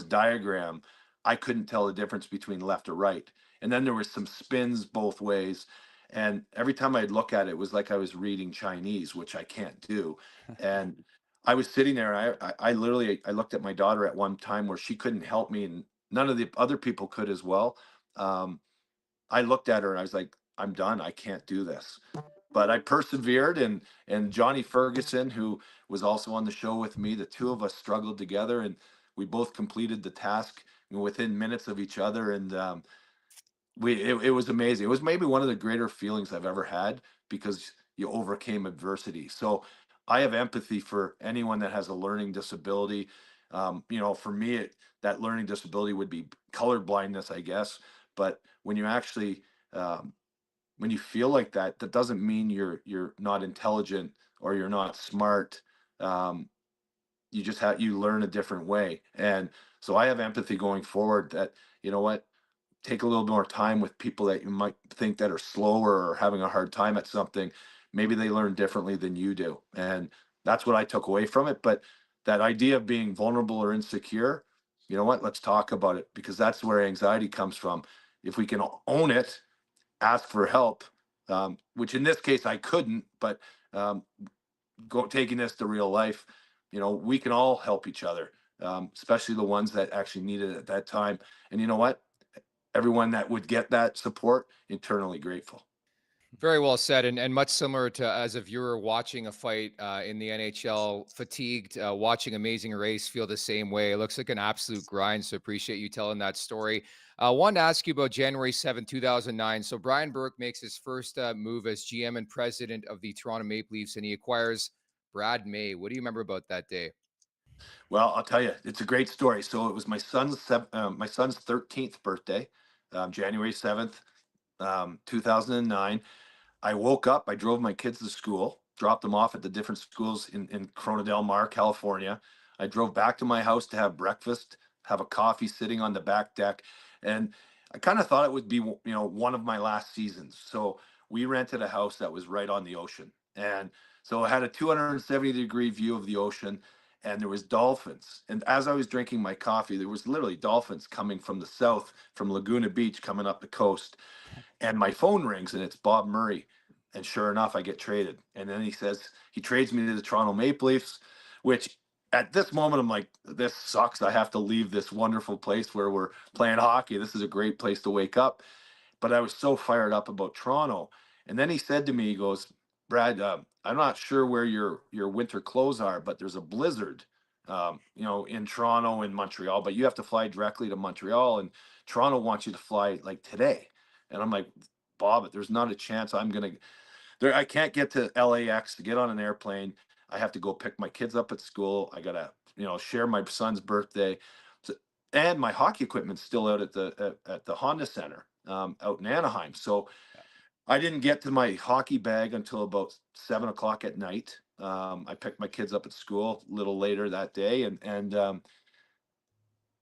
[SPEAKER 6] diagram, I couldn't tell the difference between left or right. And then there was some spins both ways. And every time I'd look at it, it was like I was reading Chinese, which I can't do. And I was sitting there. I literally I looked at my daughter at one time where she couldn't help me, and none of the other people could as well. Um, I looked at her and I was like, I'm done. I can't do this. But I persevered, and Johnny Ferguson, who was also on the show with me, the two of us struggled together, and we both completed the task within minutes of each other. And it was amazing. It was maybe one of the greater feelings I've ever had because you overcame adversity. So I have empathy for anyone that has a learning disability. For me, that learning disability would be color blindness, I guess. But when you actually when you feel like that, that doesn't mean you're not intelligent or you're not smart. You just you learn a different way. And so I have empathy going forward that, you know what, take a little more time with people that you might think that are slower or having a hard time at something. Maybe they learn differently than you do. And that's what I took away from it. But that idea of being vulnerable or insecure, you know what, let's talk about it, because that's where anxiety comes from. If we can own it, ask for help, which in this case I couldn't, but um, taking this to real life, we can all help each other, especially the ones that actually need it at that time. And you know what? Everyone that would get that support, internally grateful.
[SPEAKER 2] Very well said, and much similar to as a viewer watching a fight in the NHL, fatigued, watching Amazing Race, feel the same way. It looks like an absolute grind, so appreciate you telling that story. Wanted to ask you about January 7th, 2009. So Brian Burke makes his first move as GM and president of the Toronto Maple Leafs, and he acquires Brad May. What do you remember about that day?
[SPEAKER 6] Well, I'll tell you, it's a great story. So it was my son's 13th birthday, January 7th, 2009. I woke up, I drove my kids to school, dropped them off at the different schools in Corona Del Mar, California. I drove back to my house to have breakfast, have a coffee sitting on the back deck. And I kind of thought it would be, one of my last seasons. So we rented a house that was right on the ocean. And so I had a 270-degree view of the ocean, and there was dolphins. And as I was drinking my coffee, there was literally dolphins coming from the south, from Laguna Beach, coming up the coast. And my phone rings, and it's Bob Murray. And sure enough, I get traded. And then he trades me to the Toronto Maple Leafs, which at this moment, I'm like, this sucks. I have to leave this wonderful place where we're playing hockey. This is a great place to wake up. But I was so fired up about Toronto. And then he said to me, he goes, Brad, I'm not sure where your winter clothes are, but there's a blizzard, in Toronto and Montreal, but you have to fly directly to Montreal, and Toronto wants you to fly like today. And I'm like, Bob, there's not a chance I'm going to there. I can't get to LAX to get on an airplane. I have to go pick my kids up at school. I got to, share my son's birthday. So, and my hockey equipment's still out at the Honda Center out in Anaheim. So I didn't get to my hockey bag until about 7 o'clock at night. I picked my kids up at school a little later that day, and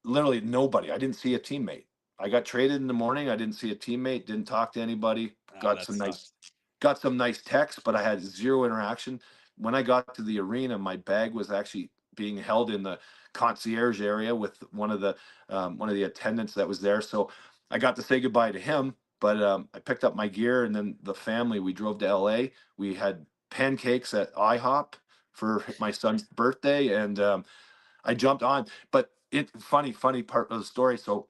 [SPEAKER 6] literally nobody. I didn't see a teammate. I got traded in the morning. I didn't see a teammate. Didn't talk to anybody.
[SPEAKER 3] Oh, that sucks.
[SPEAKER 6] Got some nice texts, but I had zero interaction. When I got to the arena, my bag was actually being held in the concierge area with one of the attendants that was there. So I got to say goodbye to him. But I picked up my gear, and then the family, we drove to LA. We had pancakes at IHOP for my son's birthday, and I jumped on. But funny part of the story. So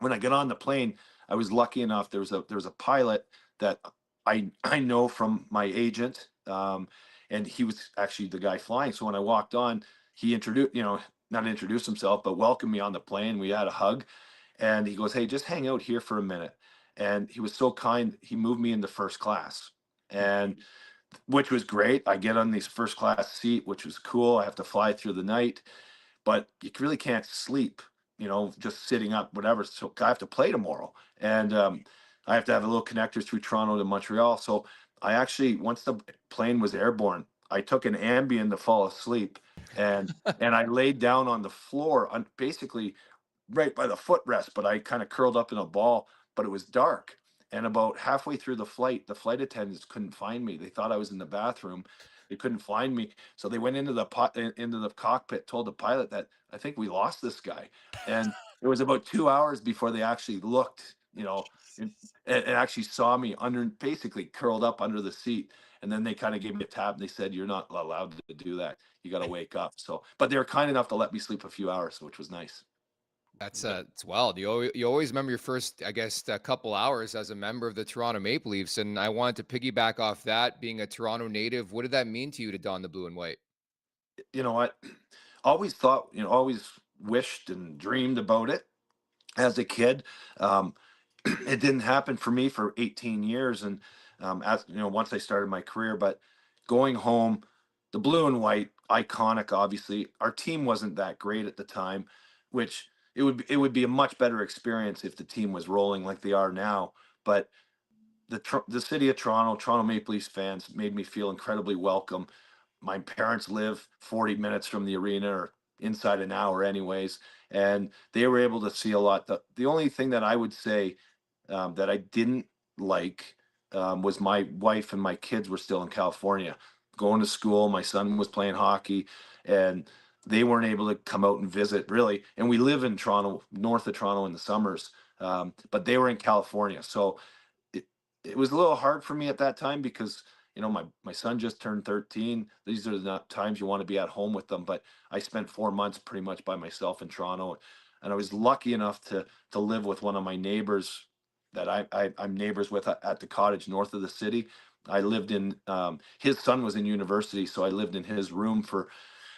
[SPEAKER 6] when I get on the plane, I was lucky enough. There was a pilot that I know from my agent, and he was actually the guy flying. So when I walked on, he not introduced himself, but welcomed me on the plane. We had a hug, and he goes, "Hey, just hang out here for a minute." And he was so kind. He moved me into first class, and which was great. I get on this first class seat, which was cool. I have to fly through the night, but you really can't sleep, just sitting up, whatever. So I have to play tomorrow. And I have to have a little connector through Toronto to Montreal. So I actually, once the plane was airborne, I took an Ambien to fall asleep, and I laid down on the floor, basically right by the footrest, but I kind of curled up in a ball, but it was dark. And about halfway through the flight attendants couldn't find me. They thought I was in the bathroom. They couldn't find me. So they went into the cockpit, told the pilot that I think we lost this guy. And it was about 2 hours before they actually looked, and actually saw me basically curled up under the seat. And then they kind of gave me a tap, and they said, "You're not allowed to do that. You got to wake up." So, but they were kind enough to let me sleep a few hours, which was nice.
[SPEAKER 2] That's it's wild. You always remember your first, I guess, a couple hours as a member of the Toronto Maple Leafs, and I wanted to piggyback off that. Being a Toronto native, what did that mean to you to don the blue and white?
[SPEAKER 6] You know what? Always thought, always wished and dreamed about it as a kid. Um, it didn't happen for me for 18 years, and as once I started my career, but going home, the blue and white, iconic. Obviously, our team wasn't that great at the time, which it would be a much better experience if the team was rolling like they are now. But the city of Toronto, Toronto Maple Leafs fans made me feel incredibly welcome. My parents live 40 minutes from the arena, or inside an hour anyways, and they were able to see a lot. The only thing that I would say that I didn't like was my wife and my kids were still in California going to school. My son was playing hockey, and they weren't able to come out and visit really. And we live in Toronto, north of Toronto in the summers, but they were in California. So it, it was a little hard for me at that time because my son just turned 13. These are the times you want to be at home with them. But I spent 4 months pretty much by myself in Toronto, and I was lucky enough to live with one of my neighbors that I'm neighbors with at the cottage north of the city. I lived in his son was in university, so I lived in his room for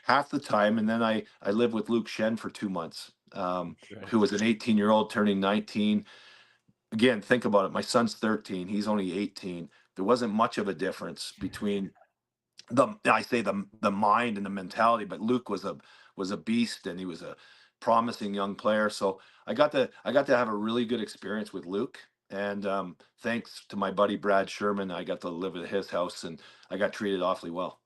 [SPEAKER 6] half the time, and then I lived with Luke Shen for 2 months,
[SPEAKER 3] Okay.
[SPEAKER 6] who was an 18-year-old turning 19. Again, think about it. My son's 13. He's only 18. There wasn't much of a difference between the mind and the mentality, but Luke was a beast, and he was a promising young player. So I got to have a really good experience with Luke. And thanks to my buddy Brad Sherman, I got to live at his house, and I got treated awfully well.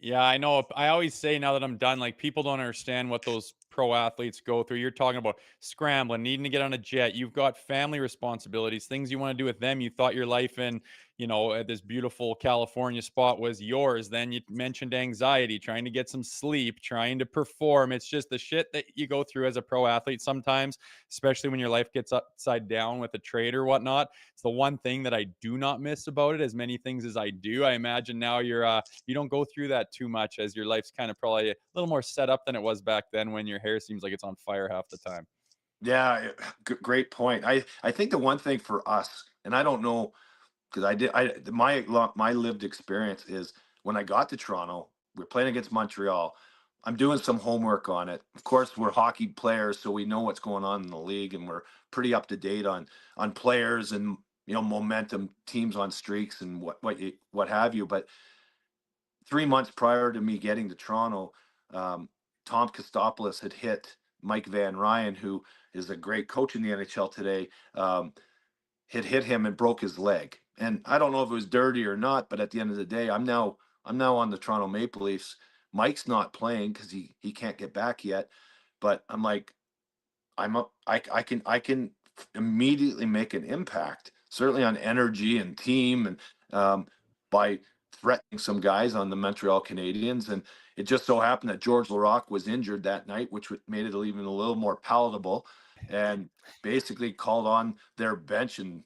[SPEAKER 3] Yeah, I know. I always say now that I'm done, like people don't understand what those pro athletes go through. You're talking about scrambling, needing to get on a jet. You've got family responsibilities, things you want to do with them. You thought your life in, at this beautiful California spot was yours. Then you mentioned anxiety, trying to get some sleep, trying to perform. It's just the shit that you go through as a pro athlete sometimes, especially when your life gets upside down with a trade or whatnot. It's the one thing that I do not miss about it, as many things as I do. I imagine now you don't go through that too much, as your life's kind of probably a little more set up than it was back then when your hair seems like it's on fire half the time.
[SPEAKER 6] Yeah, great point. I think the one thing for us, and I don't know because my lived experience is when I got to Toronto, we're playing against Montreal. I'm doing some homework on it. Of course, we're hockey players, so we know what's going on in the league, and we're pretty up to date on players and momentum, teams on streaks, and what have you. But 3 months prior to me getting to Toronto, Tom Kostopoulos had hit Mike Van Ryan, who is a great coach in the NHL today. Had hit him and broke his leg. And I don't know if it was dirty or not, but at the end of the day, I'm now on the Toronto Maple Leafs. Mike's not playing because he can't get back yet. But I'm like, I can immediately make an impact, certainly on energy and team, and by threatening some guys on the Montreal Canadiens. And it just so happened that George Laraque was injured that night, which made it even a little more palatable, and basically called on their bench. And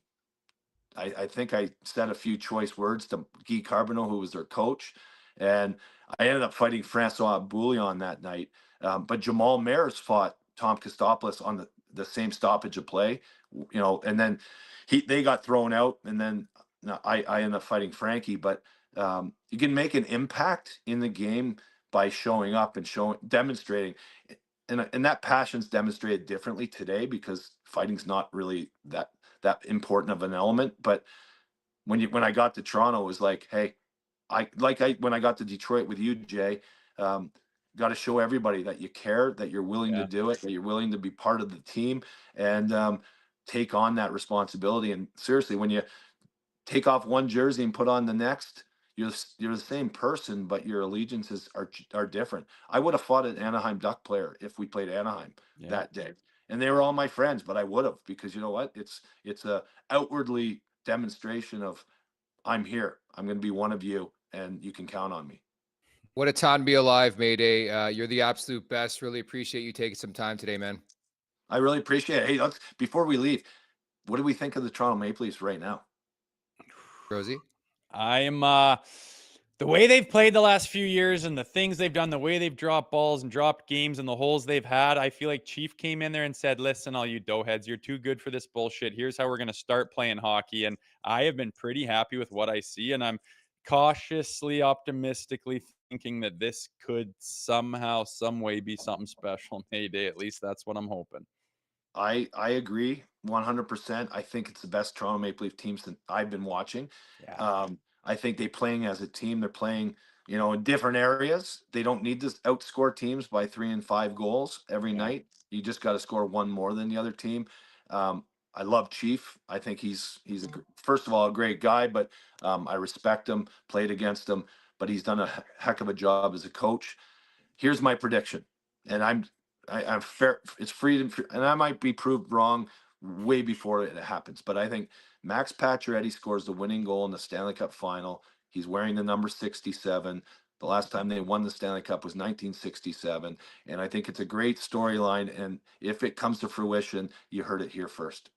[SPEAKER 6] I think I said a few choice words to Guy Carbonneau, who was their coach, and I ended up fighting Francois Bouillon that night. But Jamal Mayers fought Tom Kostopoulos on the same stoppage of play, and then they got thrown out, and then I ended up fighting Frankie. But you can make an impact in the game by showing up and demonstrating. And that passion's demonstrated differently today because fighting's not really that important of an element. But when I got to Toronto, it was like, hey, when I got to Detroit with you, Jay, got to show everybody that you care, that you're willing to
[SPEAKER 3] Yeah.
[SPEAKER 6] do it, that you're willing to be part of the team, and take on that responsibility. And seriously, when you take off one jersey and put on the next, you're the same person, but your allegiances are different. I would have fought an Anaheim Duck player if we played Anaheim
[SPEAKER 3] Yeah.
[SPEAKER 6] that day, and they were all my friends. But I would have, because you know what? It's a outwardly demonstration of I'm here. I'm going to be one of you, and you can count on me.
[SPEAKER 2] What a time to be alive, Mayday. You're the absolute best. Really appreciate you taking some time today, man.
[SPEAKER 6] I really appreciate it. Hey, before we leave, what do we think of the Toronto Maple Leafs right now?
[SPEAKER 2] Rosie?
[SPEAKER 3] I'm The way they've played the last few years and the things they've done, the way they've dropped balls and dropped games and the holes they've had, I feel like Chief came in there and said, listen, all you doughheads, you're too good for this bullshit. Here's how we're going to start playing hockey. And I have been pretty happy with what I see. And I'm cautiously, optimistically thinking that this could somehow, some way be something special Mayday. At least that's what I'm hoping.
[SPEAKER 6] I agree 100%. I think it's the best Toronto Maple Leaf teams that I've been watching.
[SPEAKER 3] Yeah.
[SPEAKER 6] I think they playing as a team. They're playing, in different areas. They don't need to outscore teams by 3 and 5 goals every
[SPEAKER 3] Yeah.
[SPEAKER 6] night. You just got to score one more than the other team. I love Chief. I think he's first of all a great guy, but I respect him. Played against him, but he's done a heck of a job as a coach. Here's my prediction, and I'm fair. It's freedom, and I might be proved wrong way before it happens. But I think Max Pacioretty scores the winning goal in the Stanley Cup final. He's wearing the number 67. The last time they won the Stanley Cup was 1967, and I think it's a great storyline. And if it comes to fruition, you heard it here first.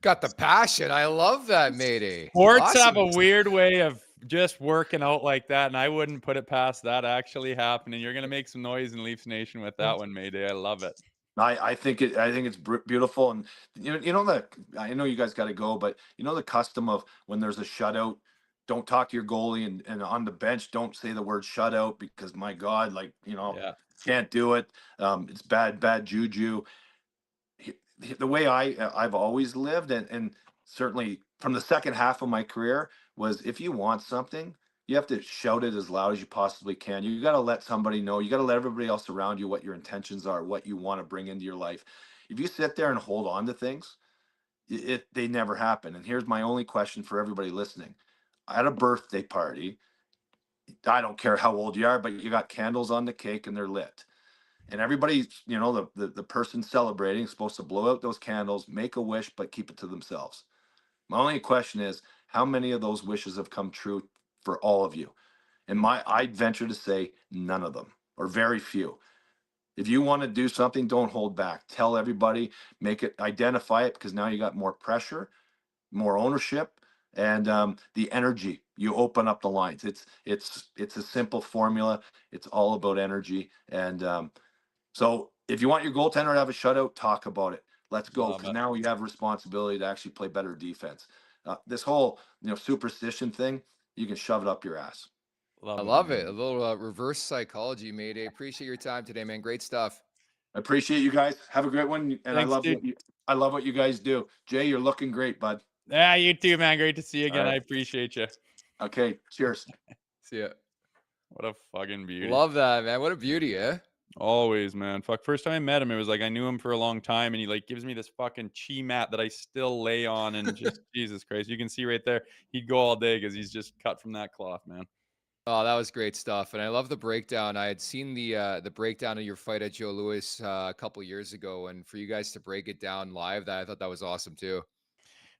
[SPEAKER 2] Got the passion. I love that, Mayday.
[SPEAKER 3] Sports have
[SPEAKER 2] Awesome.
[SPEAKER 3] a weird way of just working out like that, and I wouldn't put it past that actually happening. You're going to make some noise in Leafs Nation with that one, Mayday. I love it.
[SPEAKER 6] I think it's beautiful, and that I know you guys got to go, but the custom of when there's a shutout, don't talk to your goalie, and on the bench, don't say the word shutout because my God,
[SPEAKER 3] Yeah.
[SPEAKER 6] can't do it. It's bad juju. The way I've always lived, and certainly from the second half of my career, was if you want something, you have to shout it as loud as you possibly can. You got to let somebody know. You got to let everybody else around you what your intentions are, what you want to bring into your life. If you sit there and hold on to things, they never happen. And here's my only question for everybody listening: at a birthday party, I don't care how old you are, but you got candles on the cake and they're lit. And everybody, the person celebrating is supposed to blow out those candles, make a wish, but keep it to themselves. My only question is, how many of those wishes have come true for all of you? And I'd venture to say none of them, or very few. If you want to do something, don't hold back. Tell everybody, identify it, because now you got more pressure, more ownership, and the energy. You open up the lines. It's a simple formula. It's all about energy. And so if you want your goaltender to have a shutout, talk about it. Let's go, because now you have responsibility to actually play better defense. This whole superstition thing, you can shove it up your ass.
[SPEAKER 2] I love it. A little reverse psychology, Mayday. Appreciate your time today, man. Great stuff.
[SPEAKER 6] I appreciate you guys. Have a great one, and
[SPEAKER 3] Thanks,
[SPEAKER 6] I love what you guys do. Jay, you're looking great, bud.
[SPEAKER 3] Yeah, you too, man. Great to see you again.
[SPEAKER 6] Right.
[SPEAKER 3] I appreciate you.
[SPEAKER 6] Okay, cheers.
[SPEAKER 2] See ya.
[SPEAKER 3] What a fucking beauty.
[SPEAKER 2] Love that, man. What a beauty, eh?
[SPEAKER 3] Always, man. Fuck. First time I met him, it was like I knew him for a long time, and he gives me this fucking chi mat that I still lay on, and just Jesus Christ, you can see right there. He'd go all day because he's just cut from that cloth, man.
[SPEAKER 2] Oh, that was great stuff, and I love the breakdown. I had seen the breakdown of your fight at Joe Louis a couple years ago, and for you guys to break it down live, I thought that was awesome too.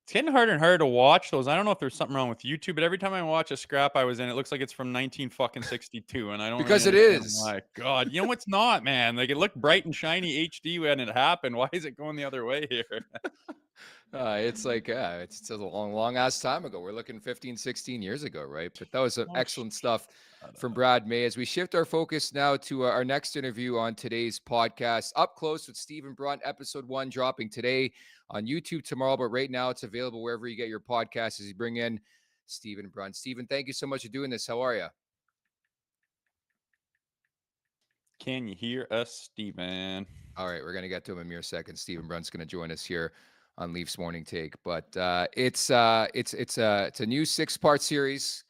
[SPEAKER 3] It's getting harder and harder to watch those. I don't know if there's something wrong with YouTube, but every time I watch a scrap I was in, it looks like it's from 1962, and I don't
[SPEAKER 2] Because
[SPEAKER 3] really
[SPEAKER 2] it
[SPEAKER 3] understand
[SPEAKER 2] is.
[SPEAKER 3] why. God, it's not, man. Like it looked bright and shiny HD when it happened. Why is it going the other way here?
[SPEAKER 2] It's like, it's a long ass time ago. We're looking 15, 16 years ago, right? But that was some excellent stuff from Brad May. As we shift our focus now to our next interview on today's podcast, Up Close with Stephen Brunt, episode 1 dropping today on YouTube tomorrow. But right now it's available wherever you get your podcasts as you bring in Stephen Brunt. Stephen, thank you so much for doing this. How are you?
[SPEAKER 3] Can you hear us, Stephen?
[SPEAKER 2] All right, we're going to get to him in a mere second. Stephen Brunt's going to join us here on Leafs Morning Take, but it's a new 6-part series.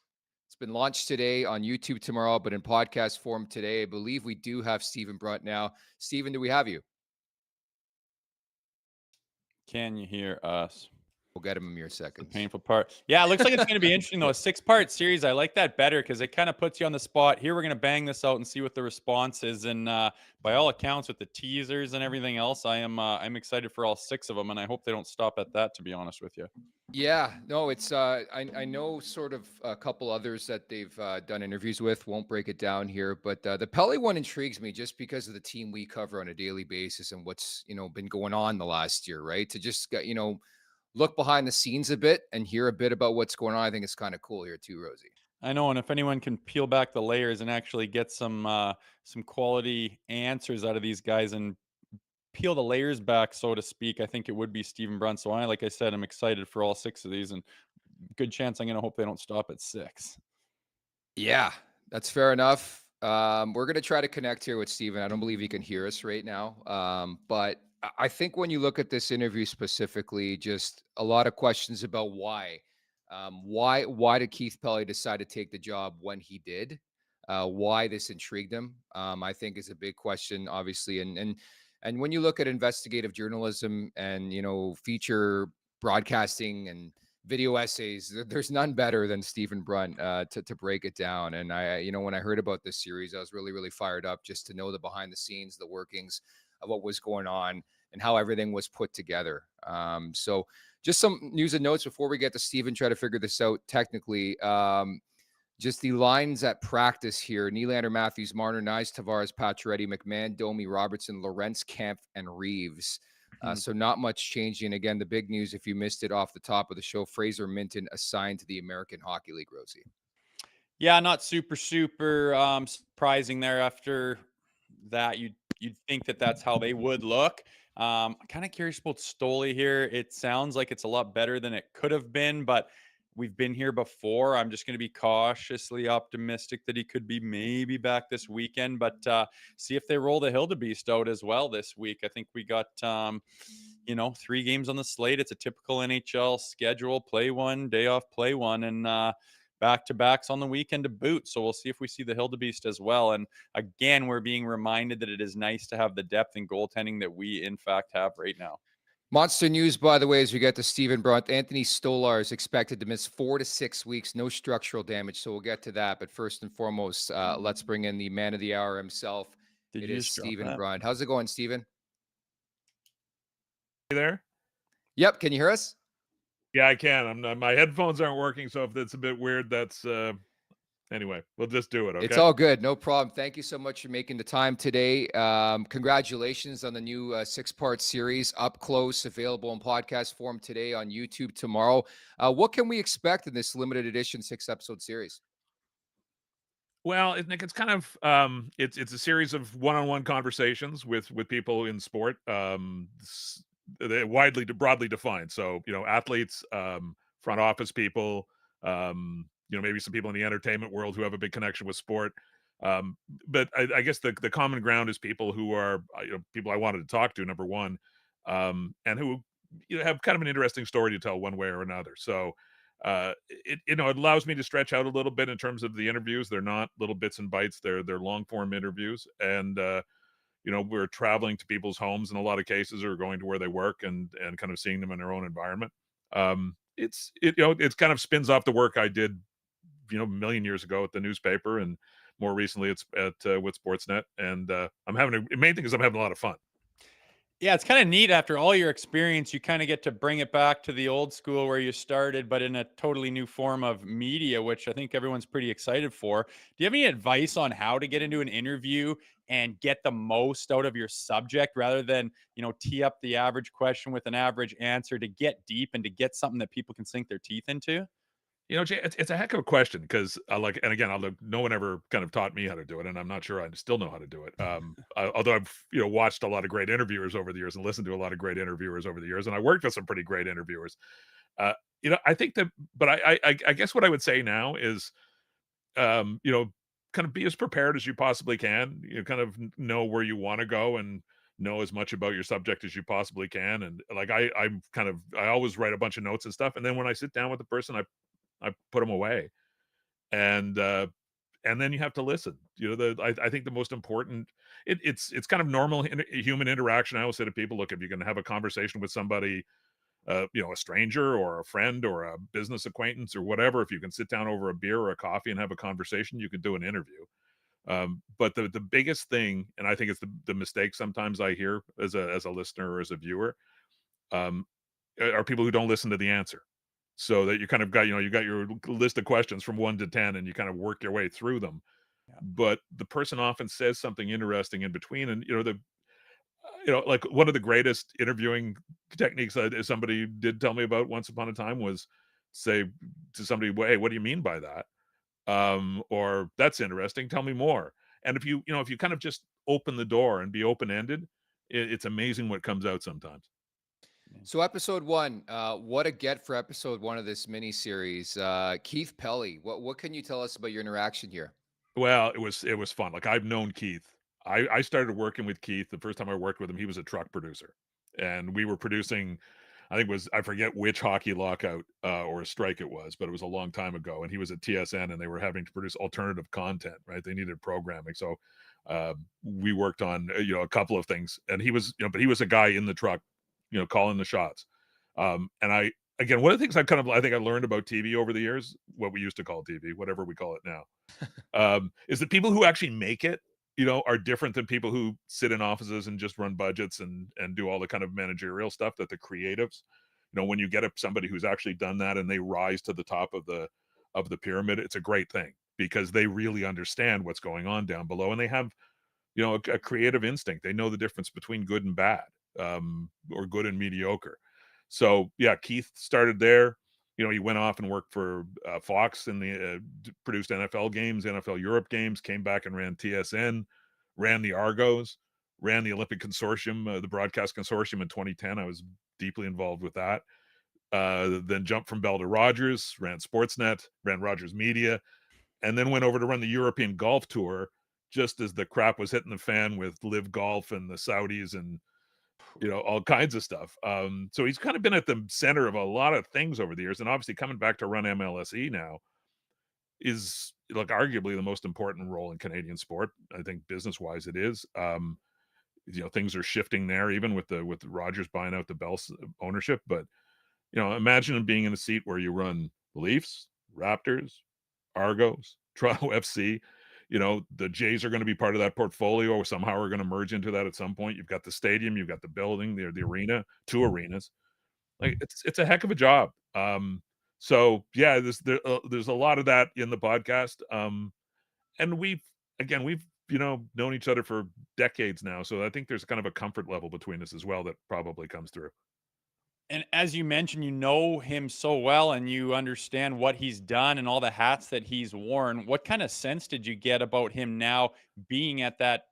[SPEAKER 2] It's been launched today on YouTube tomorrow, but in podcast form today. I believe we do have Stephen Brunt now. Stephen, do we have you?
[SPEAKER 3] Can you hear us?
[SPEAKER 2] We'll get him in a mere second.
[SPEAKER 3] The painful part. Yeah, it looks like it's going to be interesting, though. A 6-part series. I like that better because it kind of puts you on the spot. Here, we're going to bang this out and see what the response is. And by all accounts, with the teasers and everything else, I'm excited for all 6 of them. And I hope they don't stop at that, to be honest with you.
[SPEAKER 2] Yeah, no, it's I know sort of a couple others that they've done interviews with. Won't break it down here, but the Pelley one intrigues me just because of the team we cover on a daily basis and what's been going on the last year, right? To just get look behind the scenes a bit and hear a bit about what's going on. I think it's kind of cool here too, Rosie.
[SPEAKER 3] I know, and if anyone can peel back the layers and actually get some quality answers out of these guys and peel the layers back, so to speak, I think it would be Stephen Brunt. So like I said, I'm excited for all 6 of these, and good chance I'm going to hope they don't stop at 6.
[SPEAKER 2] Yeah, that's fair enough. We're going to try to connect here with Steven. I don't believe he can hear us right now. But I think when you look at this interview specifically, just a lot of questions about why. Why did Keith Pelley decide to take the job when he did? Why this intrigued him, I think is a big question, obviously. And when you look at investigative journalism and, feature broadcasting and video essays, there's none better than Stephen Brunt to break it down. And when I heard about this series, I was really, really fired up just to know the behind the scenes, the workings of what was going on and how everything was put together. So just some news and notes before we get to Stephen, try to figure this out technically. Just the lines at practice here: Nylander, Matthews, Marner, Knies, Tavares, Pacioretty, McMahon, Domi, Robertson, Lorentz, Kampf, and Reeves. So not much changing. Again, the big news, if you missed it off the top of the show, Fraser Minten assigned to the American Hockey League, Rosie.
[SPEAKER 3] Yeah, not super surprising there. After that, you'd think that that's how they would look. I'm kind of curious about Stoli here. It sounds like it's a lot better than it could have been, but we've been here before. I'm just going to be cautiously optimistic that he could be maybe back this weekend, but see if they roll the Hildebeest out as well this week. I think we got 3 games on the slate. It's a typical NHL schedule: play one, day off, play one, and back-to-backs on the weekend to boot. So we'll see if we see the Hildebeest as well. And again, we're being reminded that it is nice to have the depth in goaltending that we in fact have right now.
[SPEAKER 2] Monster news, by the way, as we get to Stephen Brunt. Anthony Stolarz is expected to miss 4 to 6 weeks, no structural damage. So we'll get to that. But first and foremost, let's bring in the man of the hour himself. It is Stephen Brunt. How's it going, Stephen?
[SPEAKER 5] You there?
[SPEAKER 2] Yep. Can you hear us?
[SPEAKER 5] Yeah, I can. My headphones aren't working, so if it's a bit weird, that's anyway, we'll just do it. Okay.
[SPEAKER 2] It's all good. No problem. Thank you so much for making the time today. Congratulations on the new 6-part series, Up Close, available in podcast form today, on YouTube tomorrow. What can we expect in this limited edition 6-episode series?
[SPEAKER 5] Well, Nick, it's kind of it's a series of one-on-one conversations with people in sport. They're broadly defined. So, athletes, front office people, maybe some people in the entertainment world who have a big connection with sport. But I guess the common ground is people who are, people I wanted to talk to, number one, and who have kind of an interesting story to tell one way or another. So it allows me to stretch out a little bit in terms of the interviews. They're not little bits and bytes. They're long form interviews. And, we're traveling to people's homes in a lot of cases, or going to where they work and kind of seeing them in their own environment. It's kind of spins off the work I did, a million years ago at the newspaper, and more recently it's with Sportsnet. And the main thing is I'm having a lot of fun.
[SPEAKER 3] Yeah, it's kind of neat. After all your experience, you kind of get to bring it back to the old school where you started, but in a totally new form of media, which I think everyone's pretty excited for. Do you have any advice on how to get into an interview and get the most out of your subject, rather than, tee up the average question with an average answer, to get deep and to get something that people can sink their teeth into?
[SPEAKER 5] Jay, it's a heck of a question, because and again, no one ever kind of taught me how to do it, and I'm not sure I still know how to do it. Although I've watched a lot of great interviewers over the years and listened to a lot of great interviewers over the years, and I worked with some pretty great interviewers. I think that, but I guess what I would say now is, kind of be as prepared as you possibly can. Kind of know where you want to go and know as much about your subject as you possibly can. And I always write a bunch of notes and stuff, and then when I sit down with the person, I put them away, and then you have to listen. I think the most important, it's kind of normal human interaction. I always say to people, look, if you're going to have a conversation with somebody, a stranger or a friend or a business acquaintance or whatever, if you can sit down over a beer or a coffee and have a conversation, you can do an interview. But the biggest thing, and I think it's the mistake sometimes I hear as a listener or as a viewer, are people who don't listen to the answer. So that you kind of got, you got your list of questions from 1 to 10, and you kind of work your way through them. Yeah. But the person often says something interesting in between. And, like one of the greatest interviewing techniques that somebody did tell me about once upon a time was say to somebody, well, hey, what do you mean by that? or that's interesting. Tell me more. And if you kind of just open the door and be open ended, it's amazing what comes out sometimes.
[SPEAKER 2] So episode one, what a get for episode one of this mini series. Keith Pelley, what can you tell us about your interaction here?
[SPEAKER 5] Well, it was fun. Like I've known Keith. I started working with Keith the first time I worked with him. He was a truck producer, and we were producing. I think it was I forget which hockey lockout or a strike it was, but it was a long time ago. And he was at TSN, and they were having to produce alternative content. Right, they needed programming, so we worked on a couple of things. And he was but he was a guy in the truck, calling the shots. And I again one of the things I think I learned about TV over the years, what we used to call TV, whatever we call it now is that people who actually make it, are different than people who sit in offices and just run budgets and do all the kind of managerial stuff that the creatives, when you get up somebody who's actually done that and they rise to the top of the pyramid, it's a great thing because they really understand what's going on down below and they have, a creative instinct. They know the difference between good and bad, or good and mediocre. So yeah, Keith started there. He went off and worked for Fox and produced NFL games, NFL Europe games, came back and ran TSN, ran the Argos, ran the Olympic Consortium, the broadcast consortium in 2010. I was deeply involved with that. Then jumped from Bell to Rogers, ran Sportsnet, ran Rogers Media, and then went over to run the European Golf Tour just as the crap was hitting the fan with Live Golf and the Saudis and all kinds of stuff. So he's kind of been at the center of a lot of things over the years, and obviously coming back to run MLSE now is like arguably the most important role in Canadian sport. I think business wise, it is. Things are shifting there, even with Rogers buying out the Bell ownership. But imagine being in a seat where you run Leafs, Raptors, Argos, Toronto FC. The Jays are going to be part of that portfolio, or somehow we're going to merge into that at some point. You've got the stadium, you've got the building, the arena, 2 arenas. Like it's a heck of a job. So yeah, there's a lot of that in the podcast. And we've known each other for decades now, so I think there's kind of a comfort level between us as well that probably comes through.
[SPEAKER 3] And as you mentioned, you know him so well and you understand what he's done and all the hats that he's worn. What kind of sense did you get about him now being at that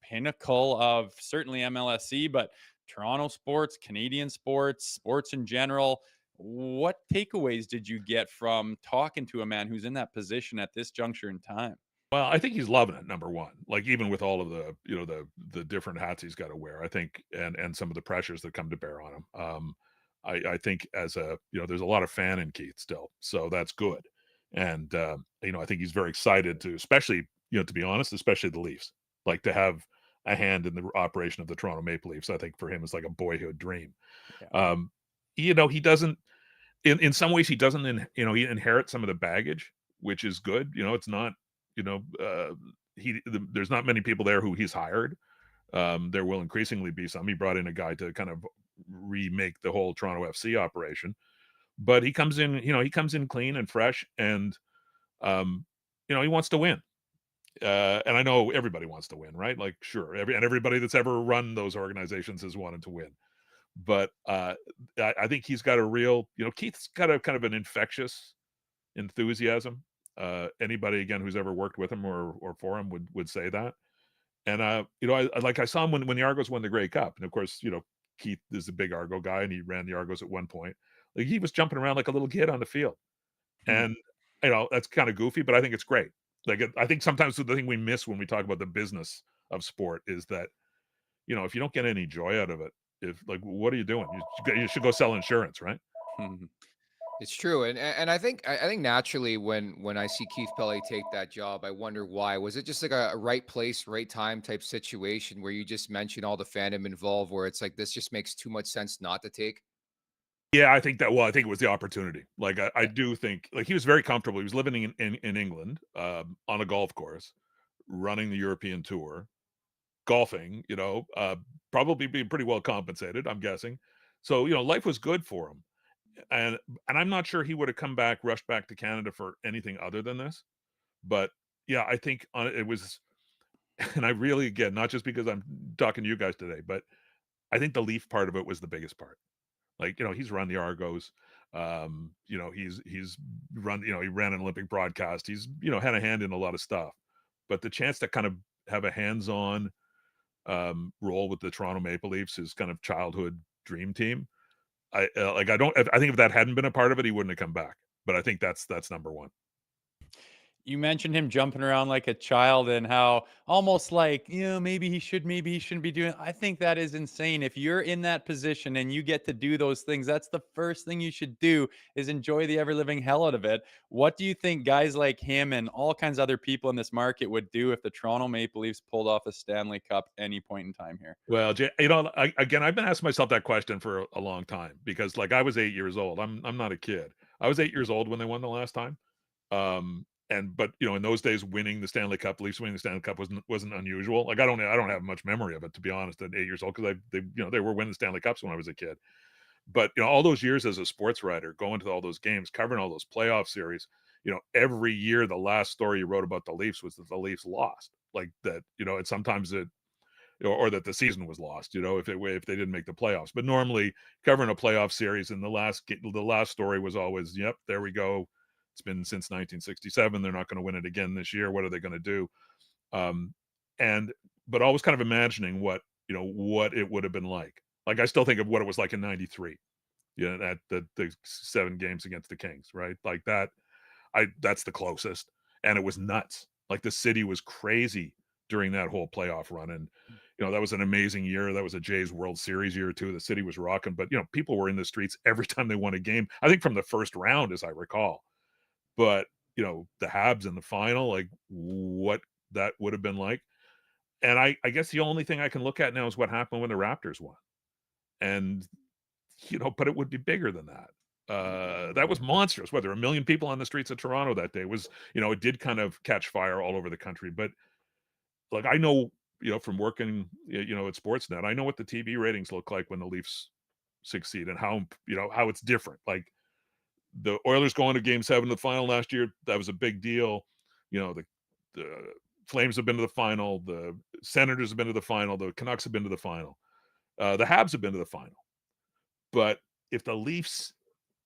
[SPEAKER 3] pinnacle of certainly MLSE, but Toronto sports, Canadian sports, sports in general? What takeaways did you get from talking to a man who's in that position at this juncture in time?
[SPEAKER 5] Well, I think he's loving it, number one. Like even with all of the, the different hats he's got to wear, I think, and some of the pressures that come to bear on him. I think there's a lot of fan in Keith still, so that's good. And I think he's very excited to, especially, to be honest, especially the Leafs, like to have a hand in the operation of the Toronto Maple Leafs. I think for him, it's like a boyhood dream.
[SPEAKER 3] Yeah.
[SPEAKER 5] He doesn't, in some ways, he doesn't, he inherit some of the baggage, which is good. It's not, there's not many people there who he's hired. There will increasingly be some. He brought in a guy to kind of remake the whole Toronto FC operation, but he comes in clean and fresh, and he wants to win. And I know everybody wants to win, right? Like, sure, everybody that's ever run those organizations has wanted to win. But I think he's got a real, Keith's got a kind of an infectious enthusiasm. Anybody again who's ever worked with him or for him would say that. And I saw him when the Argos won the Grey Cup, and of course, Keith is a big Argo guy, and he ran the Argos at one point. Like he was jumping around like a little kid on the field, and that's kind of goofy, but I think it's great. Like I think sometimes the thing we miss when we talk about the business of sport is that if you don't get any joy out of it, what are you doing? You should go sell insurance, right?
[SPEAKER 2] It's true, and I think naturally when I see Keith Pelley take that job, I wonder why. Was it just like a right place, right time type situation where you just mentioned all the fandom involved, where it's like this just makes too much sense not to take?
[SPEAKER 5] Yeah, I think that. Well, I think it was the opportunity. Like I do think like he was very comfortable. He was living in England, on a golf course, running the European tour, golfing. Probably being pretty well compensated, I'm guessing. So life was good for him. And I'm not sure he would have rushed back to Canada for anything other than this. But yeah, I think it was, and I really, again, not just because I'm talking to you guys today, but I think the Leaf part of it was the biggest part. Like, he's run the Argos. You know, he's run, you know, he ran an Olympic broadcast. He's, you know, had a hand in a lot of stuff, but the chance to kind of have a hands-on role with the Toronto Maple Leafs, his kind of childhood dream team. I think if that hadn't been a part of it, he wouldn't have come back. But I think that's number one.
[SPEAKER 3] You mentioned him jumping around like a child and how almost like, you know, maybe he should, maybe he shouldn't be doing. I think that is insane. If you're in that position and you get to do those things, that's the first thing you should do is enjoy the ever living hell out of it. What do you think guys like him and all kinds of other people in this market would do if the Toronto Maple Leafs pulled off a Stanley Cup any point in time here?
[SPEAKER 5] Well, you know, again, I've been asking myself that question for a long time because, like, I was 8 years old. I'm not a kid. I was 8 years old when they won the last time. But you know, in those days, winning the Stanley Cup, Leafs winning the Stanley Cup wasn't unusual. Like, I don't have much memory of it, to be honest, at 8 years old, because they were winning Stanley Cups when I was a kid. But you know, all those years as a sports writer, going to all those games, covering all those playoff series, you know, every year the last story you wrote about the Leafs was that the Leafs lost, like that, you know, and sometimes it, or that the season was lost, you know, if they didn't make the playoffs. But normally covering a playoff series, and the last story was always, yep, there we go. It's been since 1967. They're not going to win it again this year. What are they going to do? But always kind of imagining what it would have been like. Like, I still think of what it was like in '93. You know, the 7 games against the Kings, right? Like that. That's the closest, and it was nuts. Like, the city was crazy during that whole playoff run, and you know, that was an amazing year. That was a Jays World Series year too. The city was rocking, but you know, people were in the streets every time they won a game. I think from the first round, as I recall. But, you know, the Habs in the final, like, what that would have been like. And I guess the only thing I can look at now is what happened when the Raptors won. And, you know, but it would be bigger than that. That was monstrous. Whether 1 million people on the streets of Toronto that day was, you know, it did kind of catch fire all over the country. But, like, I know, you know, from working, you know, at Sportsnet, I know what the TV ratings look like when the Leafs succeed, and how, you know, how it's different. Like, the Oilers going to Game 7 of the final last year, that was a big deal. You know, the Flames have been to the final. The Senators have been to the final. The Canucks have been to the final. The Habs have been to the final. But if the Leafs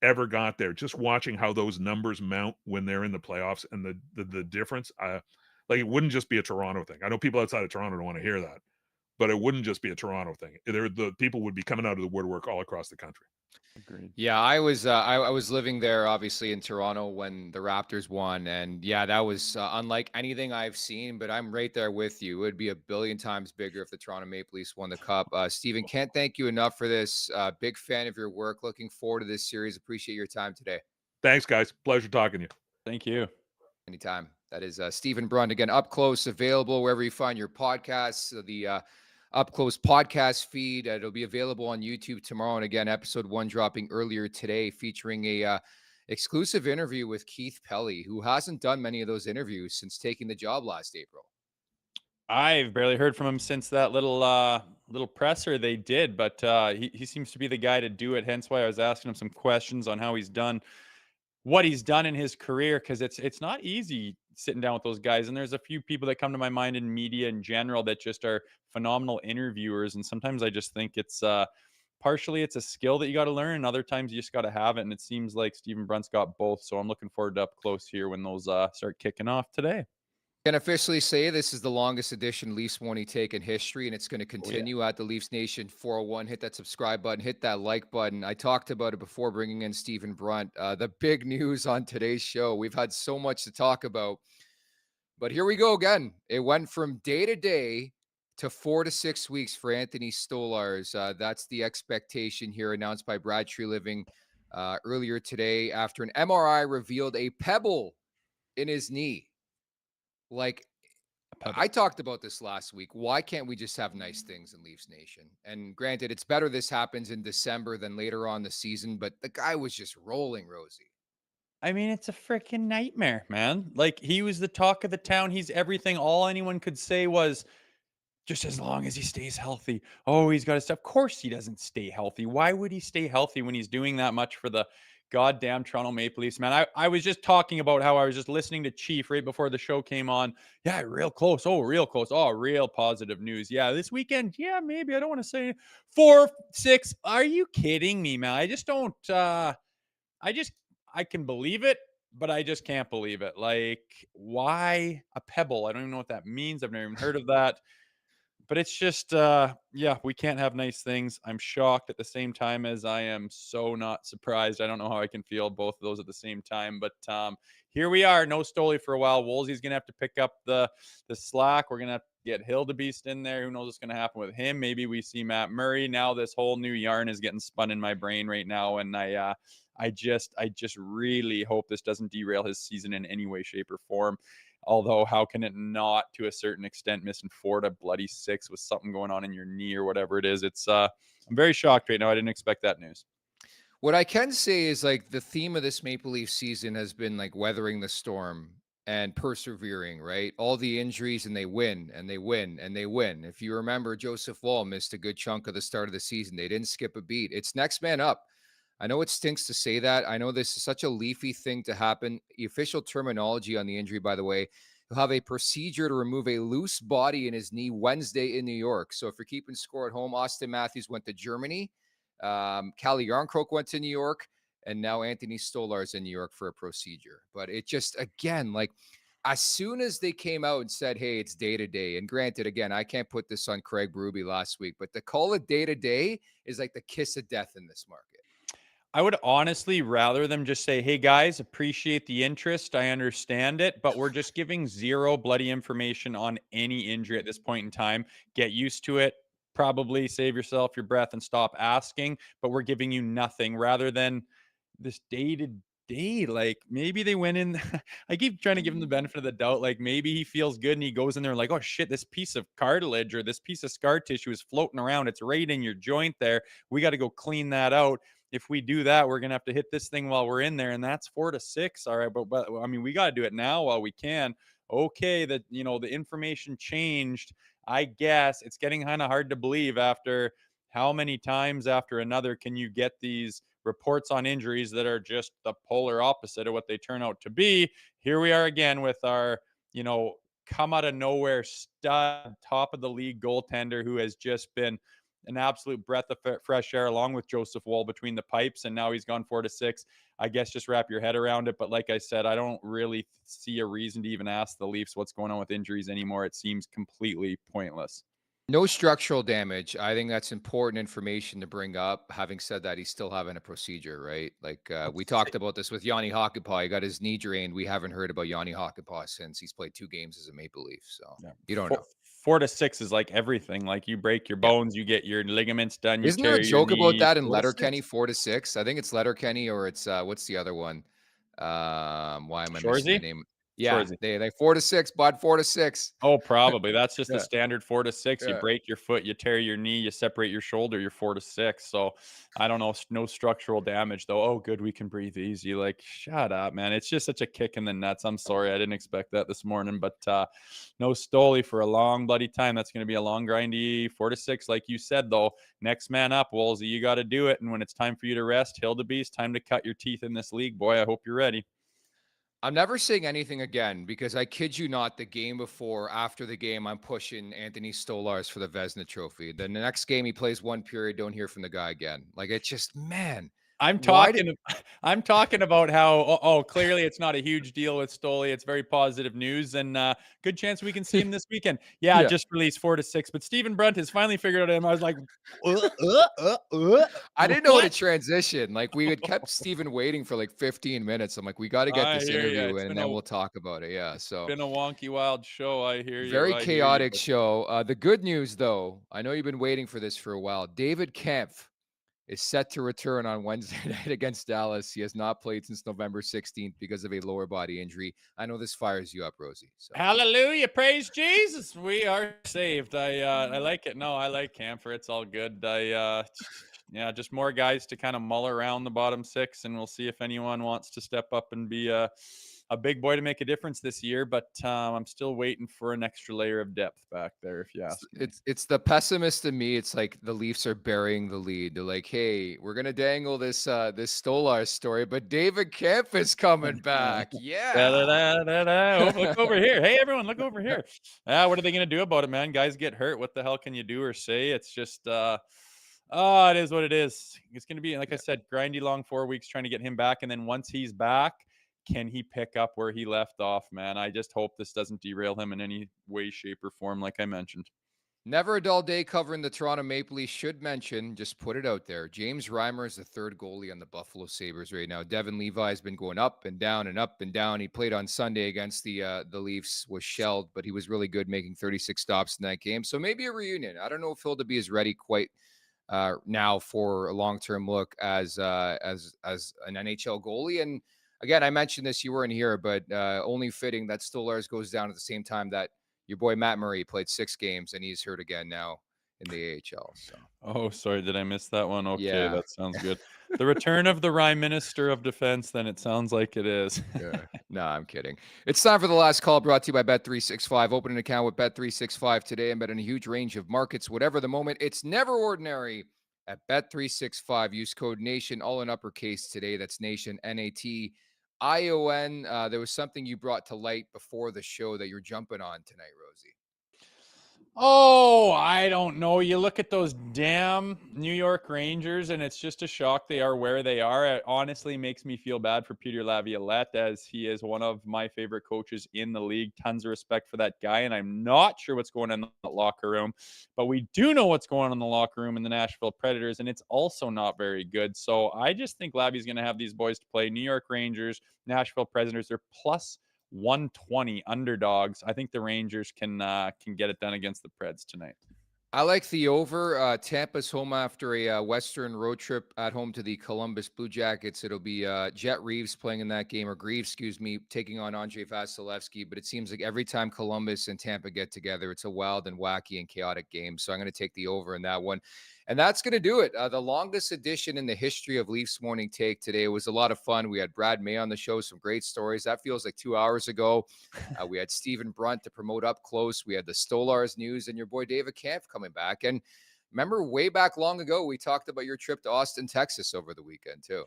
[SPEAKER 5] ever got there, just watching how those numbers mount when they're in the playoffs, and the difference, like, it wouldn't just be a Toronto thing. I know people outside of Toronto don't want to hear that, but it wouldn't just be a Toronto thing. The people would be coming out of the woodwork all across the country.
[SPEAKER 3] Agreed.
[SPEAKER 2] Yeah, I was living there, obviously, in Toronto when the Raptors won, and yeah, that was unlike anything I've seen. But I'm right there with you. It would be a billion times bigger if the Toronto Maple Leafs won the cup. Stephen, can't thank you enough for this. Big fan of your work. Looking forward to this series. Appreciate your time today.
[SPEAKER 5] Thanks, guys. Pleasure talking to you.
[SPEAKER 3] Thank you.
[SPEAKER 2] Anytime. That is Stephen Brunt, again, Up Close, available wherever you find your podcasts. The Up Close podcast feed. It'll be available on YouTube tomorrow. And again, episode 1 dropping earlier today, featuring a exclusive interview with Keith Pelley, who hasn't done many of those interviews since taking the job last April.
[SPEAKER 3] I've barely heard from him since that little presser they did, but he seems to be the guy to do it. Hence why I was asking him some questions on how he's done what he's done in his career, because it's not easy sitting down with those guys. And there's a few people that come to my mind in media in general that just are phenomenal interviewers. And sometimes I just think it's partially it's a skill that you got to learn, and other times you just got to have it. And it seems like Stephen Brunt's got both. So I'm looking forward to Up Close here when those start kicking off today.
[SPEAKER 2] Can officially say this is the longest edition Leafs Morning Take in history, and it's going to continue at the Leafs Nation 401. Hit that subscribe button, hit that like button. I talked about it before bringing in Stephen Brunt. The big news on today's show. We've had so much to talk about, but here we go again. It went from day to day to 4 to 6 weeks for Anthony Stolarz. That's the expectation here, announced by Brad Treliving earlier today after an MRI revealed a pebble in his knee. Like, I talked about this last week. Why can't we just have nice things in Leafs Nation? And granted, it's better this happens in December than later on the season, but the guy was just rolling, Rosie.
[SPEAKER 3] I mean, it's a freaking nightmare, man. Like, he was the talk of the town. He's everything. All anyone could say was, just as long as he stays healthy. Oh, he's got his stuff. Of course he doesn't stay healthy. Why would he stay healthy when he's doing that much for the goddamn Toronto Maple Leafs, man? I was just talking about how I was just listening to Chief right before the show came on. Yeah, real close. Oh, real close. Oh, real positive news. Yeah, this weekend. Yeah, maybe. I don't want to say 4, 6. Are you kidding me, man? I just don't I can believe it, but I just can't believe it. Like, why a pebble? I don't even know what that means. I've never even heard of that. But it's just, yeah, we can't have nice things. I'm shocked at the same time as I am so not surprised. I don't know how I can feel both of those at the same time. But here we are. No Stoley for a while. Woolsey's going to have to pick up the slack. We're going to have to get Hildebeest in there. Who knows what's going to happen with him? Maybe we see Matt Murray. Now this whole new yarn is getting spun in my brain right now. And I just really hope this doesn't derail his season in any way, shape, or form. Although, how can it not, to a certain extent, missing 4 to bloody 6 with something going on in your knee or whatever it is? It's I'm very shocked right now. I didn't expect that news.
[SPEAKER 2] What I can say is, like, the theme of this Maple Leaf season has been like weathering the storm and persevering, right? All the injuries, and they win and they win and they win. If you remember, Joseph Wall missed a good chunk of the start of the season. They didn't skip a beat. It's next man up. I know it stinks to say that. I know this is such a Leafy thing to happen. The official terminology on the injury, by the way, he'll have a procedure to remove a loose body in his knee Wednesday in New York. So if you're keeping score at home, Austin Matthews went to Germany. Calle Yarncroke went to New York, and now Anthony Stolarz in New York for a procedure. But it just, again, like, as soon as they came out and said, hey, it's day to day, and granted, again, I can't put this on Craig Berube last week, but to call it day to day is like the kiss of death in this market.
[SPEAKER 3] I would honestly rather them just say, hey, guys, appreciate the interest. I understand it, but we're just giving zero bloody information on any injury at this point in time. Get used to it. Probably save yourself your breath and stop asking, but we're giving you nothing rather than this day to day. Like, maybe they went in. I keep trying to give him the benefit of the doubt. Like, maybe he feels good and he goes in there like, oh shit, this piece of cartilage or this piece of scar tissue is floating around. It's right in your joint there. We got to go clean that out. If we do that, we're going to have to hit this thing while we're in there. And that's 4 to 6. All right. But I mean, we got to do it now while we can. Okay. That, the information changed. I guess it's getting kind of hard to believe after how many times after another can you get these reports on injuries that are just the polar opposite of what they turn out to be. Here we are again with our, come out of nowhere stud, top of the league goaltender who has just been an absolute breath of fresh air along with Joseph Wall between the pipes. And now he's gone 4 to 6. I guess just wrap your head around it. But like I said, I don't really see a reason to even ask the Leafs what's going on with injuries anymore. It seems completely pointless.
[SPEAKER 2] No structural damage. I think that's important information to bring up. Having said that, he's still having a procedure, right? Like we talked about this with Yanni Hakanpää. He got his knee drained. We haven't heard about Yanni Hakanpää since he's played 2 games as a Maple Leaf. So you don't know.
[SPEAKER 3] 4 to 6 is like everything. Like, you break your bones, you get your ligaments done.
[SPEAKER 2] Isn't there a joke about that in Letterkenny? 4 to 6. I think it's Letterkenny, or it's what's the other one? Why am I missing the name? Yeah, they 4 to 6, bud. 4 to 6.
[SPEAKER 3] Oh, probably. That's just the standard 4 to 6. You break your foot, you tear your knee, you separate your shoulder, you're 4 to 6. So I don't know. No structural damage though. Oh, good. We can breathe easy. Like, shut up, man. It's just such a kick in the nuts. I'm sorry. I didn't expect that this morning, but no Stoley for a long bloody time. That's going to be a long, grindy 4 to 6. Like you said, though, next man up, Woolsey. You got to do it. And when it's time for you to rest, Hildebeest, time to cut your teeth in this league, boy. I hope you're ready.
[SPEAKER 2] I'm never saying anything again, because I kid you not, the game before, after the game, I'm pushing Anthony Stolarz for the Vezina Trophy. Then the next game he plays 1 period, don't hear from the guy again. Like, it's just, man.
[SPEAKER 3] I'm talking about how, clearly it's not a huge deal with Stoley. It's very positive news, and good chance we can see him this weekend. Yeah, just released 4 to 6, but Stephen Brunt has finally figured out him. I was like,
[SPEAKER 2] I didn't know how to transition. Like, we had kept Stephen waiting for like 15 minutes. I'm like, we got to get this interview and then we'll talk about it. Yeah. So
[SPEAKER 3] it's been a wonky, wild show. I hear you.
[SPEAKER 2] Very chaotic show. The good news, though, I know you've been waiting for this for a while. David Kampf is set to return on Wednesday night against Dallas. He has not played since November 16th because of a lower body injury. I know this fires you up, Rosie. So.
[SPEAKER 3] Hallelujah. Praise Jesus. We are saved. I like it. No, I like Camphor. It's all good. Just more guys to kind of mull around the bottom 6, and we'll see if anyone wants to step up and be a big boy to make a difference this year, but I'm still waiting for an extra layer of depth back there, if you ask me.
[SPEAKER 2] It's the pessimist in me. It's like the Leafs are burying the lead. They're like, hey, we're gonna dangle this Stolarz story, but David Kemp is coming back. Yeah.
[SPEAKER 3] Look over here. Hey, everyone, look over here. What are they gonna do about it, man? Guys get hurt. What the hell can you do or say? It's just Oh, it is what it is. It's going to be, like I said, grindy long 4 weeks trying to get him back. And then once he's back, can he pick up where he left off, man? I just hope this doesn't derail him in any way, shape, or form, like I mentioned.
[SPEAKER 2] Never a dull day covering the Toronto Maple Leafs. Should mention, just put it out there, James Reimer is the third goalie on the Buffalo Sabres right now. Devin Levi has been going up and down and up and down. He played on Sunday against the Leafs, was shelled, but he was really good, making 36 stops in that game. So maybe a reunion. I don't know if he'll be as ready quite now for a long-term look as an NHL goalie. And again, I mentioned this, you weren't here, but only fitting that Stolarz goes down at the same time that your boy Matt Murray played 6 games and he's hurt again now in the AHL. So,
[SPEAKER 3] oh, sorry, did I miss that one? Okay,
[SPEAKER 2] yeah.
[SPEAKER 3] That sounds good. The return of the Rye Minister of Defense, then it sounds like it is.
[SPEAKER 2] Yeah. No, I'm kidding. It's time for the last call, brought to you by Bet365. Open an account with Bet365 today and bet on a huge range of markets, whatever the moment. It's never ordinary at Bet365. Use code NATION, all in uppercase today. That's NATION, NATION. There was something you brought to light before the show that you're jumping on tonight, Rosie.
[SPEAKER 3] Oh, I don't know. You look at those damn New York Rangers, and it's just a shock they are where they are. It honestly makes me feel bad for Peter Laviolette, as he is one of my favorite coaches in the league. Tons of respect for that guy, and I'm not sure what's going on in the locker room, but we do know what's going on in the locker room in the Nashville Predators, and it's also not very good. So I just think Lavi's going to have these boys to play. New York Rangers, Nashville Predators, they're plus 120 underdogs. I think the Rangers can get it done against the Preds tonight.
[SPEAKER 2] I like the over. Tampa's home after a Western road trip at home to the Columbus Blue Jackets. It'll be Jet Reeves playing in that game, or Greaves, excuse me, taking on Andrei Vasilevsky. But it seems like every time Columbus and Tampa get together, it's a wild and wacky and chaotic game. So I'm going to take the over in that one. And that's going to do it. The longest edition in the history of Leafs Morning Take today. It was a lot of fun. We had Brad May on the show, some great stories. That feels like 2 hours ago. We had Stephen Brunt to promote up close. We had the Stolarz news and your boy David Kampf coming back. And remember, way back long ago, we talked about your trip to Austin, Texas over the weekend, too.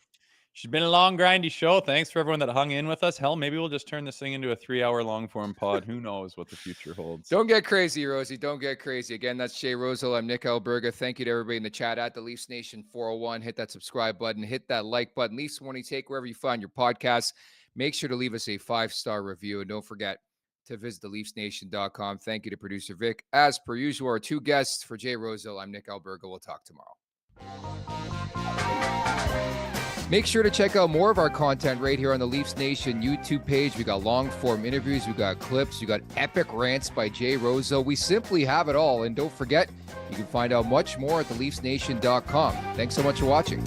[SPEAKER 3] It's been a long, grindy show. Thanks for everyone that hung in with us. Hell, maybe we'll just turn this thing into a 3-hour long-form pod. Who knows what the future holds.
[SPEAKER 2] Don't get crazy, Rosie. Don't get crazy. Again, that's Jay Rosehill. I'm Nick Alberga. Thank you to everybody in the chat at the Leafs Nation 401. Hit that subscribe button. Hit that like button. Leafs Morning Take, wherever you find your podcasts. Make sure to leave us a 5-star review. And don't forget to visit theleafsnation.com. Thank you to producer Vic. As per usual, our 2 guests for Jay Rosehill. I'm Nick Alberga. We'll talk tomorrow. Make sure to check out more of our content right here on the Leafs Nation YouTube page. We got long-form interviews. We got clips. We got epic rants by Jay Rosehill. We simply have it all. And don't forget, you can find out much more at theleafsnation.com. Thanks so much for watching.